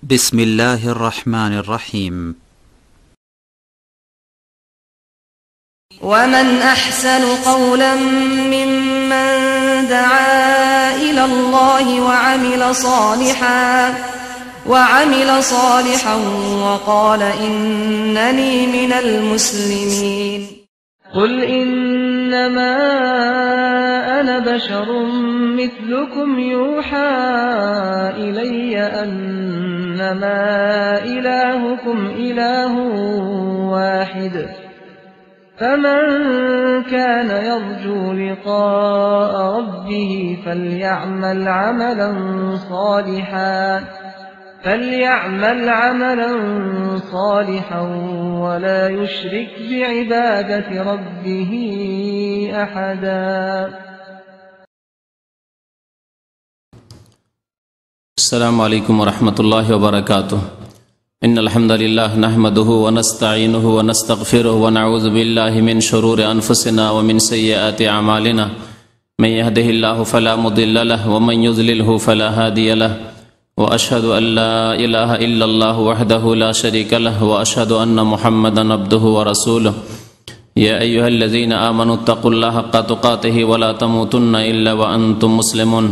بسم الله الرحمن الرحيم. ومن أحسن قولا ممن دعا إلى الله وعمل صالحا وقال إنني من المسلمين. قل إنما أنا بشر مثلكم يوحى إلي أنما إلهكم إله واحد فمن كان يرجو لقاء ربه فليعمل عملا صالحا ولا يشرك بعبادة ربه أحدا. السلام عليكم ورحمة الله وبركاته. إن الحمد لله نحمده ونستعينه ونستغفره ونعوذ بالله من شرور أنفسنا ومن سيئات أعمالنا من يهده الله فلا مضل له ومن يضلله فلا هادي له وأشهد أن لا إله إلا الله وحده لا شريك له وأشهد أن محمدا عبده ورسوله. يا أيها الذين آمنوا اتقوا الله حق تقاته ولا تموتن إلا وأنتم مسلمون.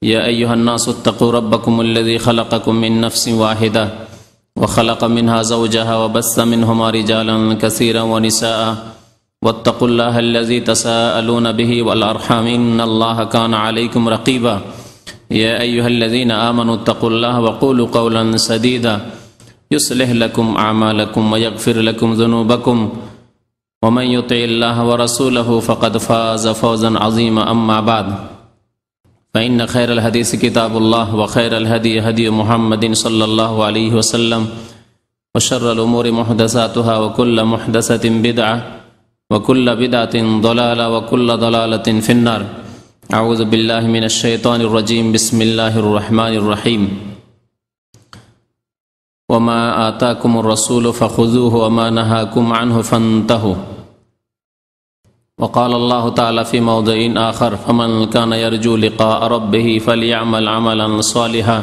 يا أيها الناس اتقوا ربكم الذي خلقكم من نفس واحدة وخلق منها زوجها وبث منهما رجالا كثيرا ونساء واتقوا الله الذي تساءلون به والأرحام إن الله كان عليكم رقيبا. يا أيها الذين آمنوا اتقوا الله وقولوا قولا سديدا يصلح لكم أعمالكم ويغفر لكم ذنوبكم ومن يطع الله ورسوله فقد فاز فوزا عظيما. أما بعد فإن خير الحديث كتاب الله وخير الهدي هدي محمد صلى الله عليه وسلم وشر الأمور محدثاتها وكل محدثة بدعة وكل بدعة ضلالة وكل ضلالة في النار. أعوذ بالله من الشيطان الرجيم. بسم الله الرحمن الرحيم. وما آتاكم الرسول فخذوه وما نهاكم عنه فانتهوا. وقال الله تعالى في موضع آخر فمن كان يرجو لقاء ربه فليعمل عملا صالحا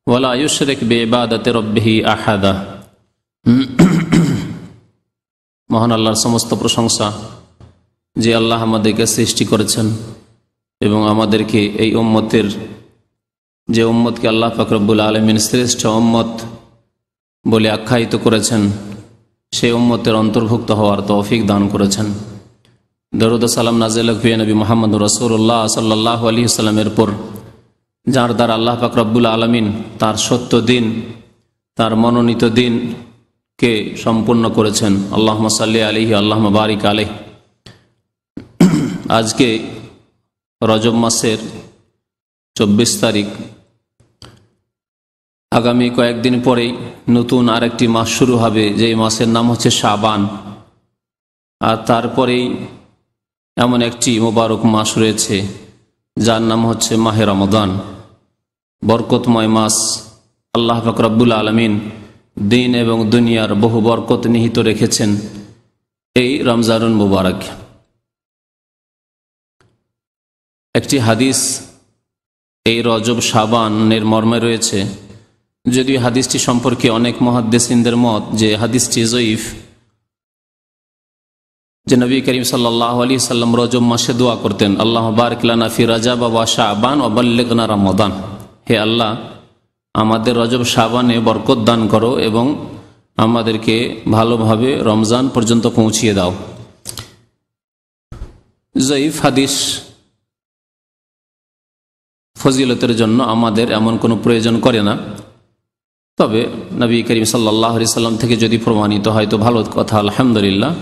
ولا يشرك بعبادة ربه أحدا. মহান আল্লাহর সমস্ত প্রশংসা যে আল্লাহ আমাদেরকে সৃষ্টি করেছেন এবং আমাদেরকে এই উম্মতের যে উম্মতকে আল্লাহ পাক রব্বুল আলামিন শ্রেষ্ঠ উম্মত বলে আখ্যায়িত করেছেন সেই উম্মতের অন্তর্ভুক্ত হওয়ার তৌফিক দান করেছেন। দরুদ ও সালাম নাযিল হোক নবী মুহাম্মদ রাসূলুল্লাহ সাল্লাল্লাহু আলাইহি ওয়াসাল্লামের উপর, যার দ্বারা আল্লাহ পাক রব্বুল আলামিন তার সত্য দিন, তার মনোনীত দিনকে সম্পূর্ণ করেছেন। আল্লাহুম্মা সাল্লি আলাইহি আল্লাহুম্মা বারিক আলাইহি। আজকে রজব মাসের 24 তারিখ। আগামী কয়েকদিন পরেই নতুন আরেকটি মাস শুরু হবে, যে মাসের নাম হচ্ছে শাবান। আর তারপরেই এমন একটি মোবারক মাস রয়েছে যার নাম হচ্ছে মাহে রমাদান, বরকতময় মাস। আল্লাহ পাক রব্বুল আলামিন দিন এবং দুনিয়ার বহু বরকত নিহিত রেখেছেন এই রমজানুল মুবারক। একটি হাদিস এই রজব শাবানের মর্মে রয়েছে, যদিও হাদিসটি সম্পর্কে অনেক মুহাদ্দিসিনদের মত যে হাদিসটি যঈফ, যে নবী করিম সাল্লাল্লাহু আলাইহি সাল্লাম রজব মাসে দোয়া করতেন, আল্লাহুম্মা বারিক লানা ফি রাজাব ওয়া শাবান ওয়া বাল্লিগনা রমাদান। হে আল্লাহ, আমাদের রজব শাবানে বরকত দান করো এবং আমাদেরকে ভালোভাবে রমজান পর্যন্ত পৌঁছিয়ে দাও। যঈফ হাদিস ফজিলতের জন্য আমাদের এমন কোনো প্রয়োজন করে না, তবে নবী করিম সাল্লাল্লাহু আলাইহি সাল্লাম থেকে যদি প্রমাণিত হয় তো ভালো কথা, আলহামদুলিল্লাহ।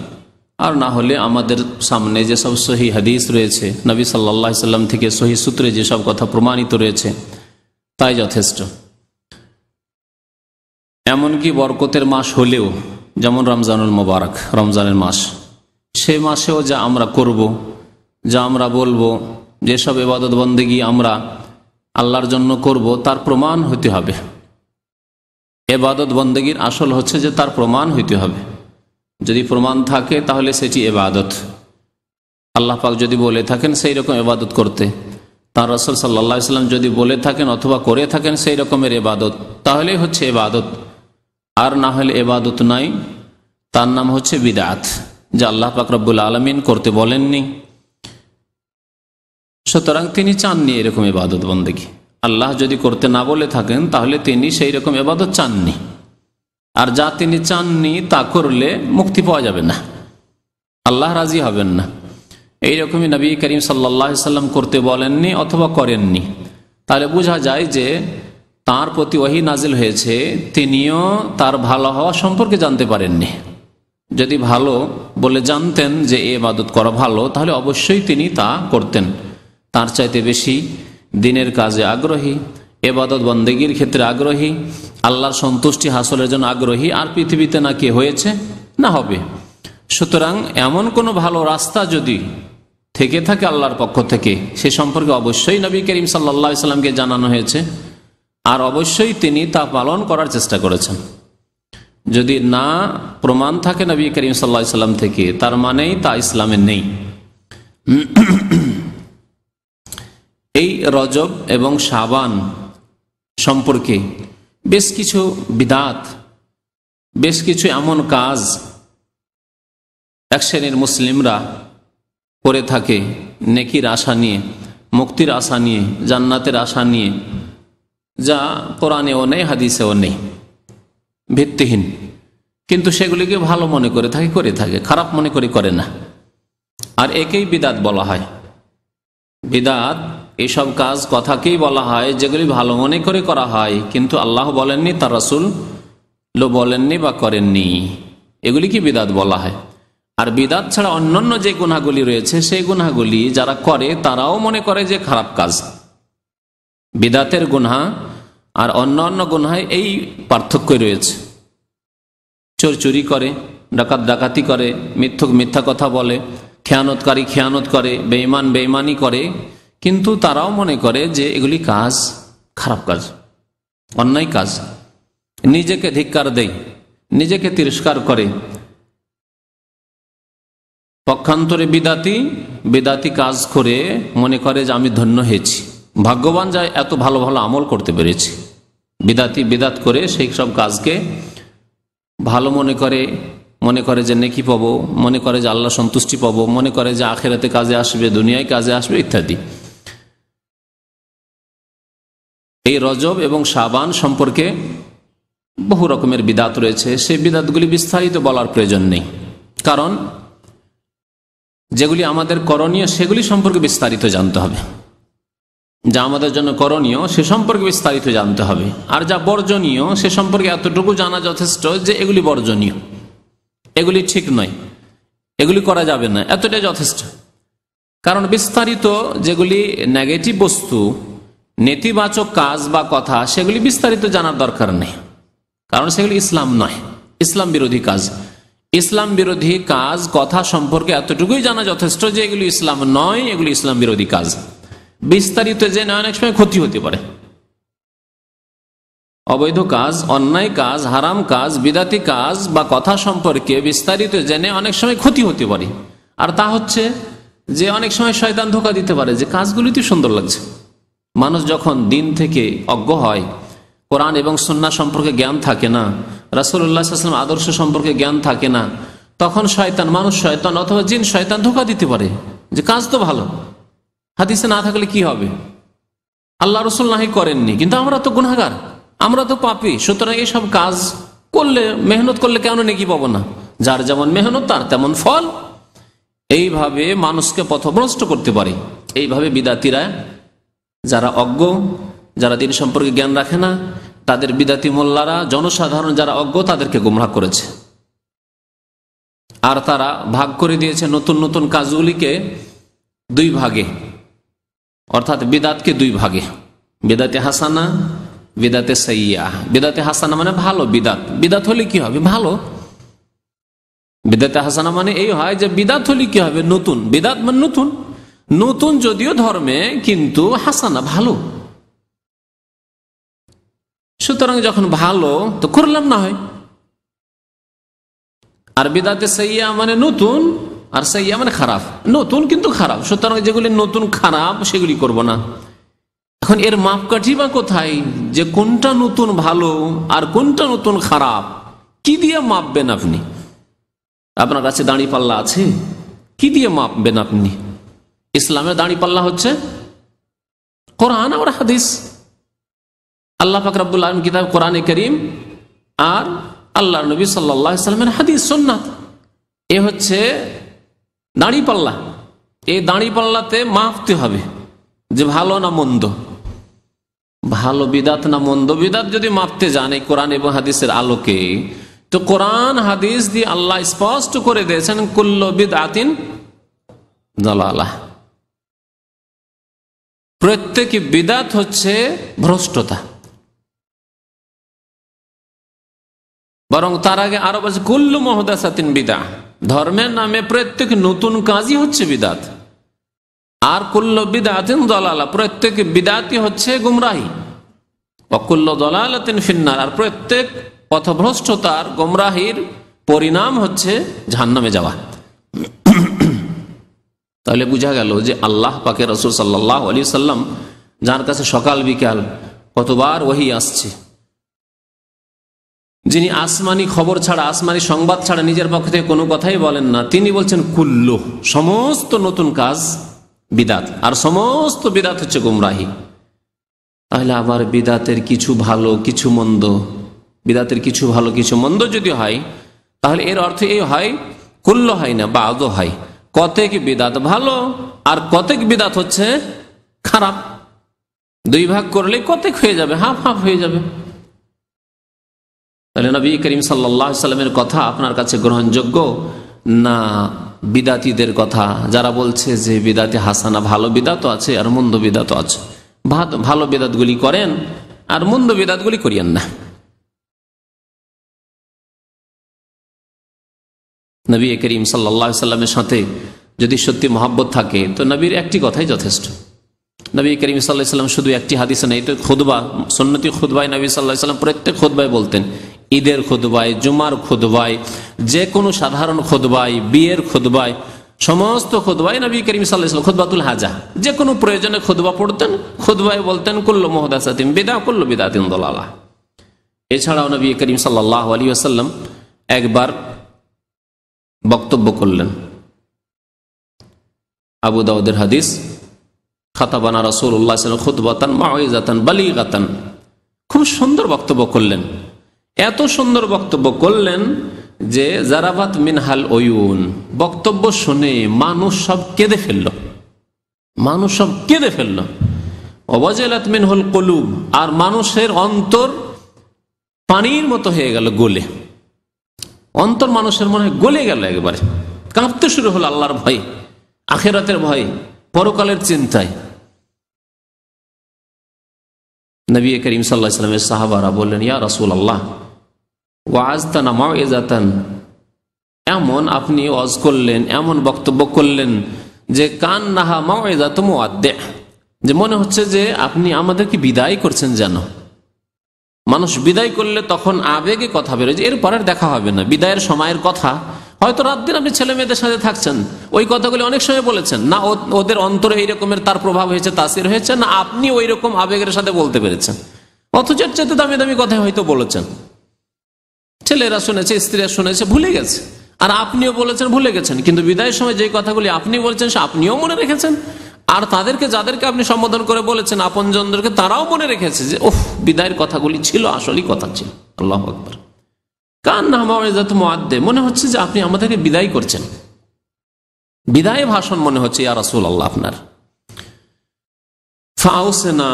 আর না হলে আমাদের সামনে যেসব সহি হাদিস রয়েছে, নবী সাল্লাল্লাহু আলাইহি সাল্লাম থেকে সহি সূত্রে যেসব কথা প্রমাণিত রয়েছে তাই যথেষ্ট। এমনকি বরকতের মাস হলেও, যেমন রমজানুল মুবারক, রমজানের মাস, সে মাসেও যা আমরা করব, যা আমরা বলবো, যেসব ইবাদত বন্দেগী আমরা আল্লাহর জন্য করব, তার প্রমাণ হতে হবে। ইবাদত বন্দেগীর আসল হচ্ছে যে তার প্রমাণ হইতে হবে। যদি প্রমাণ থাকে তাহলে সেটি ইবাদত। আল্লাহ পাক যদি বলে থাকেন সেই রকম ইবাদত করতে, তার রাসূল সাল্লাল্লাহু আলাইহি ওয়াসাল্লাম যদি বলে থাকেন অথবা করে থাকেন সেই রকমের ইবাদত, তাহলে হচ্ছে ইবাদত, আর না হলে ইবাদত নাই, তার নাম হচ্ছে বিদআত, যা আল্লাহ পাক রব্বুল আলামিন করতে বলেননি। সুতরাং তিনি চাননি এরকম ইবাদত বন্দেগী। আল্লাহ যদি করতে না বলে থাকেন তাহলে তিনি সেই রকম ইবাদত চাননি, আর যা তিনি চাননি তা করলে মুক্তি পাওয়া যাবে না, আল্লাহ রাজি হবেন না। এইরকমই নবী করিম সাল্লাল্লাহু আলাইহি সাল্লাম করতে বলেননি অথবা করেননি। তাহলে বোঝা যায় যে তার প্রতি ওহী নাজিল হয়েছে, তিনিও তার ভালো হওয়া সম্পর্কে জানতে পারেননি। যদি ভালো বলে জানতেন যে এই ইবাদত করা ভালো, তাহলে অবশ্যই তিনি তা করতেন। তার চাইতে বেশি দিনের কাজে আগ্রহী, ইবাদত বন্দেগীর ক্ষেত্রে আগ্রহী, আল্লাহর সন্তুষ্টি হাসলের জন্য আগ্রহী, আর পৃথিবীতে না কে হয়েছে না হবে। সুতরাং এমন কোনো ভালো রাস্তা যদি থেকে থাকে আল্লাহর পক্ষ থেকে, সে সম্পর্কে অবশ্যই নবী করিম সাল্লাল্লাহু আলাইহি সাল্লামকে জানানো হয়েছে, আর অবশ্যই তিনি তা পালন করার চেষ্টা করেছেন। যদি না প্রমাণ থাকে নবী করিম সাল্লাল্লাহু আলাইহি সাল্লাম থেকে, তার মানেই তা ইসলামে নেই। এই রজব এবং শাবান সম্পর্কে বেশ কিছু বিদআত, বেশ কিছু এমন কাজ এক শ্রেণীর মুসলিমরা করে থাকে নেকির আশা নিয়ে, মুক্তির আশা নিয়ে, জান্নাতের আশা নিয়ে, যা কোরআনেও নেই, হাদিসেও নেই, ভিত্তিহীন। কিন্তু সেগুলিকে ভালো মনে করে থাকে, খারাপ মনে করে না। আর একেই বিদআত বলা হয়। বিদআত এইসব কাজ কথাকেই বলা হয় যেগুলি ভালো মনে করে করা হয়, কিন্তু আল্লাহ বলেননি, তার রাসূল বলেননি বা করেননি, এগুলিকে বিদআত বলা হয়। আর বিদআত ছাড়া অন্যান্য যে গুনাহগুলি রয়েছে, সেই গুনাহগুলি যারা করে তারাও মনে করে যে খারাপ কাজ। বিদআতের গুনাহ আর অন্যান্য গুনাহে এই পার্থক্যই রয়েছে। চোর চুরি করে, ডাকাত ডাকাতি করে, মিথ্যুক মিথ্যা কথা বলে, খেয়ানতকারী খেয়ানত করে, বেঈমান বেঈমানি করে, কিন্তু তারাও মনে করে যে এগুলি কাজ খারাপ কাজ, অন্যায় কাজ। নিজেকে ধিক্কার দেয়, নিজেকে তিরস্কার করে। পক্ষান্তরে বিদাতি কাজ করে মনে করে যে আমি ধন্য হয়েছি, ভাগ্যবান, যায় এত ভালো ভালো আমল করতে পেরেছি। বিদাত করে সেই সব কাজকে ভালো মনে করে যে নেকি পাবো, মনে করে যে আল্লাহ সন্তুষ্টি পাবো, মনে করে যে আখিরাতে কাজে আসবে, দুনিয়ায় কাজে আসবে ইত্যাদি। এই রজব এবং শাবান সম্পর্কে বহু রকমের বিদআত রয়েছে। সেই বিদআতগুলি বিস্তারিত বলার প্রয়োজন নেই, কারণ যেগুলি আমাদের করণীয় সেগুলি সম্পর্কে বিস্তারিত জানতে হবে। যা আমাদের জন্য করণীয় সে সম্পর্কে বিস্তারিত জানতে হবে, আর যা বর্জনীয় সে সম্পর্কে এতটুকু জানা যথেষ্ট যে এগুলি বর্জনীয়, এগুলি ঠিক নয়, এগুলি করা যাবে না, এতটাই যথেষ্ট। কারণ বিস্তারিত যেগুলি নেগেটিভ বস্তু, নেতিবাচক কাজ বা কথা, সেগুলি বিস্তারিত জানার দরকার নেই, কারণ সেগুলি ইসলাম নয়, ইসলাম বিরোধী কাজ। ইসলাম বিরোধী কাজ কথা সম্পর্কে এতটুকুই জানা যথেষ্ট যে এগুলি ইসলাম নয়, এগুলি ইসলাম বিরোধী কাজ। বিস্তারিত জেনে অনেক সময় ক্ষতি হতে পারে। অবৈধ কাজ, অন্যায় কাজ, হারাম কাজ, বিদাতি কাজ বা কথা সম্পর্কে বিস্তারিত জেনে অনেক সময় ক্ষতি হতে পারে। আর তা হচ্ছে যে অনেক সময় শয়তান ধোঁকা দিতে পারে যে কাজগুলি তো সুন্দর লাগছে। মানুষ যখন দিন থেকে অজ্ঞ হয়, কোরআন এবং সুন্নাহ সম্পর্কে জ্ঞান থাকে না, রাসূলুল্লাহ সাল্লাল্লাহু আলাইহি ওয়াসাল্লাম আদর্শ সম্পর্কে জ্ঞান থাকে না, তখন শয়তান, মানুষ শয়তান অথবা জিন শয়তান ধোঁকা দিতে পারে যে কাজ তো ভালো, হাদিসে না থাকলে কি হবে, আল্লাহ রাসূল নাহি করেননি, কিন্তু আমরা তো গুনাহগার, আমরা তো পাপী, সুতরাং এইসব কাজ করলে, মেহনত করলে কেন নেকি পাবো না? যার যেমন মেহনত তার তেমন ফল। এইভাবে মানুষকে পথভ্রষ্ট করতে পারে। এইভাবে বিদাতিরা, যারা অজ্ঞ, যারা দিন সম্পর্কে জ্ঞান রাখে না, তাদের বিদাতি মোল্লারা, জনসাধারণ যারা অজ্ঞ, তাদেরকে গোমরাহ করেছে। আর তারা ভাগ করে দিয়েছে নতুন নতুন কাজগুলিকে দুই ভাগে, অর্থাৎ বিদাতকে দুই ভাগে, বিদাতে হাসানা, বিদাতে সাইয়্যা। বিদাতে হাসানা মানে ভালো বিদাত, বিদাত হলে কি হবে? ভালো। বিদাতে হাসানা মানে এই হয় যে বিদাত হলে কি হবে? নতুন। বিদাত মানে নতুন, নতুন যদিও ধর্মে, কিন্তু হাসানা ভালো। সুতরাং যখন ভালো তো করলাম না হয়। আর বিদাতে সাইয়্যা মানে নতুন, আর সাইয়্যা মানে খারাপ, নতুন কিন্তু খারাপ। সুতরাং যেগুলি নতুন খারাপ সেগুলি করব না। এখন এর মাপকাঠি বা কোথায়, যে কোনটা নতুন ভালো আর কোনটা নতুন খারাপ, কি দিয়ে মাপবেন আপনি? আপনার কাছে দাঁড়িপাল্লা আছে, কি দিয়ে মাপবেন আপনি? ইসলামের দাঁড়িপাল্লা হচ্ছে কোরআন আর হাদিস, আল্লাহ পাক রব্বুল আলামিন কিতাব কোরআনে কারীম আর আল্লাহর নবী সাল্লাল্লাহু আলাইহি ওয়াসাল্লামের হাদিস সুন্নাত। এ হচ্ছে দাঁড়িপাল্লা। এই দাঁড়িপাল্লাতে মাপতে হবে যে ভালো না মন্দ, ভালো বিদাত না মন্দ বিদাত। যদি মাপতে যান এই কোরআন এবং হাদিসের আলোকে, তো কোরআন হাদিস দিয়ে আল্লাহ স্পষ্ট করে দিয়েছেন কুল্লু বিদআতিন দালালাহ, প্রত্যেক বিদাত হচ্ছে ভ্রষ্টতা। বরং তার আগে আরো বলছে কুল্লু মুহদাসাতিন বিদআহ, ধর্মের নামে প্রত্যেক নতুন কাজই হচ্ছে বিদাত। আর কুল্লু বিদআতিন দালালাহ, প্রত্যেক বিদাতই হচ্ছে গুমরাহি। ওয়া কুল্লু দালালাতিন ফিন্নার, আর প্রত্যেক পথভ্রষ্টতার গুমরাহির পরিণাম হচ্ছে জাহান্নামে যাওয়া। তাহলে বোঝা গেল যে আল্লাহ পাকের রাসূল সাল্লাল্লাহু আলাইহি সাল্লাম, যার কাছে সকাল বিকাল কতবার ওহী আসছে, যিনি আসমানি খবর ছাড়া, আসমানি সংবাদ ছাড়া নিজের পক্ষ থেকে কোনো কথাই বলেন না, তিনি বলছেন কুল্লু, সমস্ত নতুন কাজ বিদাত, আর সমস্ত বিদাত হচ্ছে গুমরাহি। তাহলে আবার বিদাতের কিছু ভালো কিছু মন্দ, বিদাতের কিছু ভালো কিছু মন্দ যদি হয়, তাহলে এর অর্থ এই হয় কুল্লু হয় না, বাদও হয়। কতেক বিদাত ভালো আর কতেক বিদাত হচ্ছে খারাপ। দুই ভাগ করলে কতেক হয়ে যাবে, হাফ হাফ হয়ে যাবে। তাহলে নবী করিম সাল্লাল্লাহু আলাইহি সাল্লামের কথা আপনার কাছে গ্রহণযোগ্য না বিদাতীদের কথা, যারা বলছে যে বিদাতে হাসানা, ভালো বিদাতও আছে আর মন্দ বিদাতও আছে। ভালো বিদাতগুলি করেন আর মন্দ বিদাতগুলি করিয়েন না। নবী করিম সাল্লাল্লাহু আলাইহি সাল্লামের সাথে যদি সত্যি মহব্বত থাকে, তো নবীর একটি কথাই যথেষ্ট। নবী করিম সাল্লাল্লাহু আলাইহি সাল্লাম শুধু একটি হাদিসে নেই, তো খুতবা, সুন্নতি খুতবায় নবী সাল্লাল্লাহু আলাইহি সাল্লাম প্রত্যেক খুতবায় বলতেন, ঈদের খুতবায়, জুমার খুতবায়, যে কোনো সাধারণ খুতবায়, বিয়ের খুতবায়, সমস্ত খুতবায় নবী করিম সাল্লাল্লাহু আলাইহি সাল্লাম খুতবাতুল হাজা, যে কোনো প্রয়োজনে খুতবা পড়তেন, খুতবায় বলতেন কুল্লু মুহদাসাতিন বিদআহ কুল্লু বিদআতিন দালালাহ। এছাড়াও নবী করিম সাল্লাল্লাহু আলাইহি ওয়াসাল্লাম একবার বক্তব্য করলেন, আবু দাউদের হাদিস, খাতাবানা রাসূলুল্লাহ সাল্লাল্লাহু আলাইহি ওয়াসাল্লাম খুতবাতান মাউইযাতান বালিগাতান, খুব সুন্দর বক্তব্য করলেন। এত সুন্দর বক্তব্য করলেন যে জারাবাত মিনহাল ওয়ুন, বক্তব্য শুনে মানুষ সব কেঁদে ফেলল, মানুষ সব কেঁদে ফেলল। ওয়াজালাত মিনহুল কুলুব, আর মানুষের অন্তর পানির মতো হয়ে গেল, গলে, অন্তর মানুষের মনে গলে গেল, একবারে কাঁপতে শুরু হলো আল্লাহর ভয়, আখিরাতের ভয়, পরকালের চিন্তায়। নবী করিম সাল্লাল্লাহু আলাইহি ওয়াসাল্লামের সাহাবারা বললেন, ইয়া রাসূলুল্লাহ ওয়াজতানা মাউইযাতান, এমন আপনি ওয়াজ করলেন, এমন বক্তব্য করলেন যে কান্নাহা মাউইযাতু মুআদ্দি, যে মনে হচ্ছে যে আপনি আমাদেরকে বিদায় করছেন। যেন মানুষ বিদায় করলে তখন আবেগে কথা বেরোয় যে এরপরের দেখা হবে না, বিদায়ের সময়ের কথা। হয়তো রাত দিন আপনি ছেলে মেয়েদের সাথে থাকছেন, ওই কথাগুলি অনেক সময় বলেছেন না, ওদের অন্তরে এই রকমের তার প্রভাব হয়েছে, তাসির হয়েছে না, আপনি ওই রকম আবেগের সাথে বলতে পেরেছেন, অথচ এর চাইতে দামি দামি কথা হয়তো বলেছেন, ছেলেরা শুনেছে, স্ত্রীরা শুনেছে, ভুলে গেছে, আর আপনিও বলেছেন, ভুলে গেছেন। কিন্তু বিদায়ের সময় যে কথাগুলি আপনি বলছেন সে আপনিও মনে রেখেছেন, আর তাদেরকে, যাদেরকে আপনি সম্বোধন করে বলেছেন আপনজনদেরকে, তারাও মনে রেখেছে যে ওহ, বিদায়ের কথাগুলি ছিল, আসলেই কথা ছিল। আল্লাহু আকবার। কান্নাহা মাউইযাতু মুআদ্দি, মনে হচ্ছে যে আপনি আমাদেরকে বিদায় করছেন, বিদায় ভাষণ মনে হচ্ছে ইয়া রাসূলুল্লাহ আপনার। ফাউসিনা,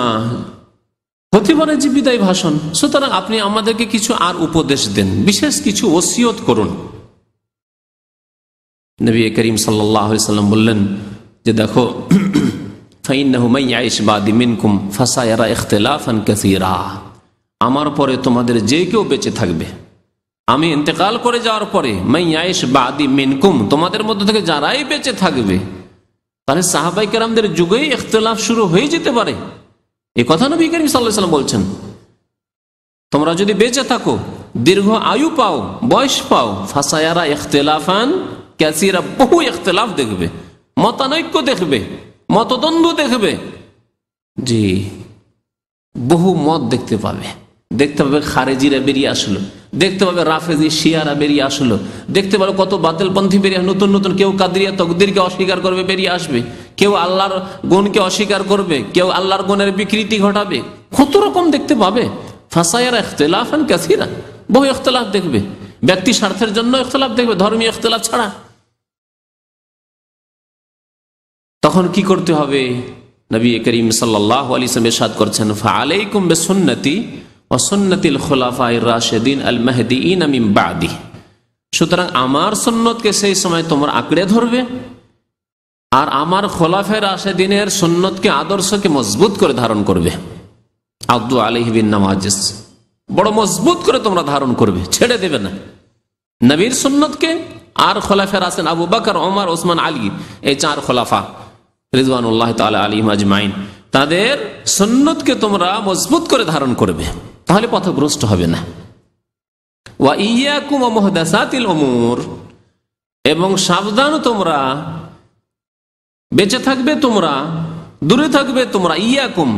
হতে পারে যে বিদায় ভাষণ, সুতরাং আপনি আমাদেরকে কিছু আর উপদেশ দেন, বিশেষ কিছু ওসিয়ত করুন। নবী করিম সাল্লাল্লাহু আলাইহি ওয়াসাল্লাম বললেন যে দেখো, ফাইন্নাহু মান ইয়াইশ বাদি মিনকুম ফাসায়ারা ইখতিলাফান কাসীরা, আমার পরে তোমাদের যে কেউ বেঁচে থাকবে, আমি ইন্তেকাল করে যাওয়ার পরে, মান ইয়াইশ বাদি মিনকুম, তোমাদের মধ্য থেকে যারাই বেঁচে থাকবে, তাহলে সাহাবায়ে কেরামদের যুগেই ইখতিলাফ শুরু হয়ে যেতে পারে। এই কথা নবী করিম সাল্লাল্লাহু আলাইহি ওয়াসাল্লাম বলছেন। তোমরা যদি বেঁচে থাকো, দীর্ঘ আয়ু পাও, বয়স পাও, ফাসায়ারা ইখতিলাফান কাসীরা, বহু ইখতিলাফ দেখবে, মতানৈক্য দেখবে, মতদ্বন্দ্ব দেখবে। জি, বহু মত দেখতে পাবে, দেখতে পাবে খারেজিরা বেরিয়ে আসলো, দেখতে পাবে রাফেজি শিয়ারা বেরিয়ে আসলো, দেখতে পাবে কত বাতিলপন্থী বেরিয়ে নতুন নতুন, কেউ কাদরিয়া তকদিরকে অস্বীকার করবে বেরিয়ে আসবে, কেউ আল্লাহর গুণকে অস্বীকার করবে, কেউ আল্লাহর গুণের বিকৃতি ঘটাবে, কত রকম দেখতে পাবে। ফাসায়ার ইখতিলাফান কাসীরা, বহু ইখতিলাফ দেখবে, ব্যক্তি স্বার্থের জন্য ইখতিলাফ দেখবে, ধর্মীয় ইখতিলাফ ছাড়া। তখন কি করতে হবে? নবী করিম সাল্লাল্লাহু আলাইহি ওয়াসাল্লাম ইরশাদ করছেন, ফাআলাইকুম বিসুন্নতি ওয়া সুন্নাতিল খুলাফায়ে রাশিদিন আল মাহদিয়িন মিন বাদি। সুতরাং আমার সুন্নতকে সেই সময় তোমরা আঁকড়ে ধরবে, আর আমার খোলাফায়ে রাশিদিনের সুন্নতকে, আদর্শকে মজবুত করে ধারণ করবে। আদু আলাইহি বিন নাওয়াজিস, বড় মজবুত করে তোমরা ধারণ করবে, ছেড়ে দেবে না। নবীর সুন্নতকে আর খোলাফায়ে রাশিদিন আবু বকর, ওমর, ওসমান, আলী, এই চার খোলাফা রিজওয়ানুল্লাহ তাআলা আলাইহিম আজমাইন, তাদের সুন্নতকে তোমরা মজবুত করে ধারণ করবে, তাহলে পথভ্রষ্ট হবে না। ওয়া ইয়াকুম ওয়া মুহদাসাতিল উমুর, এবং সাবধান তোমরা, বেঁচে থাকবে তোমরা, দূরে থাকবে তোমরা, ইয়াকুম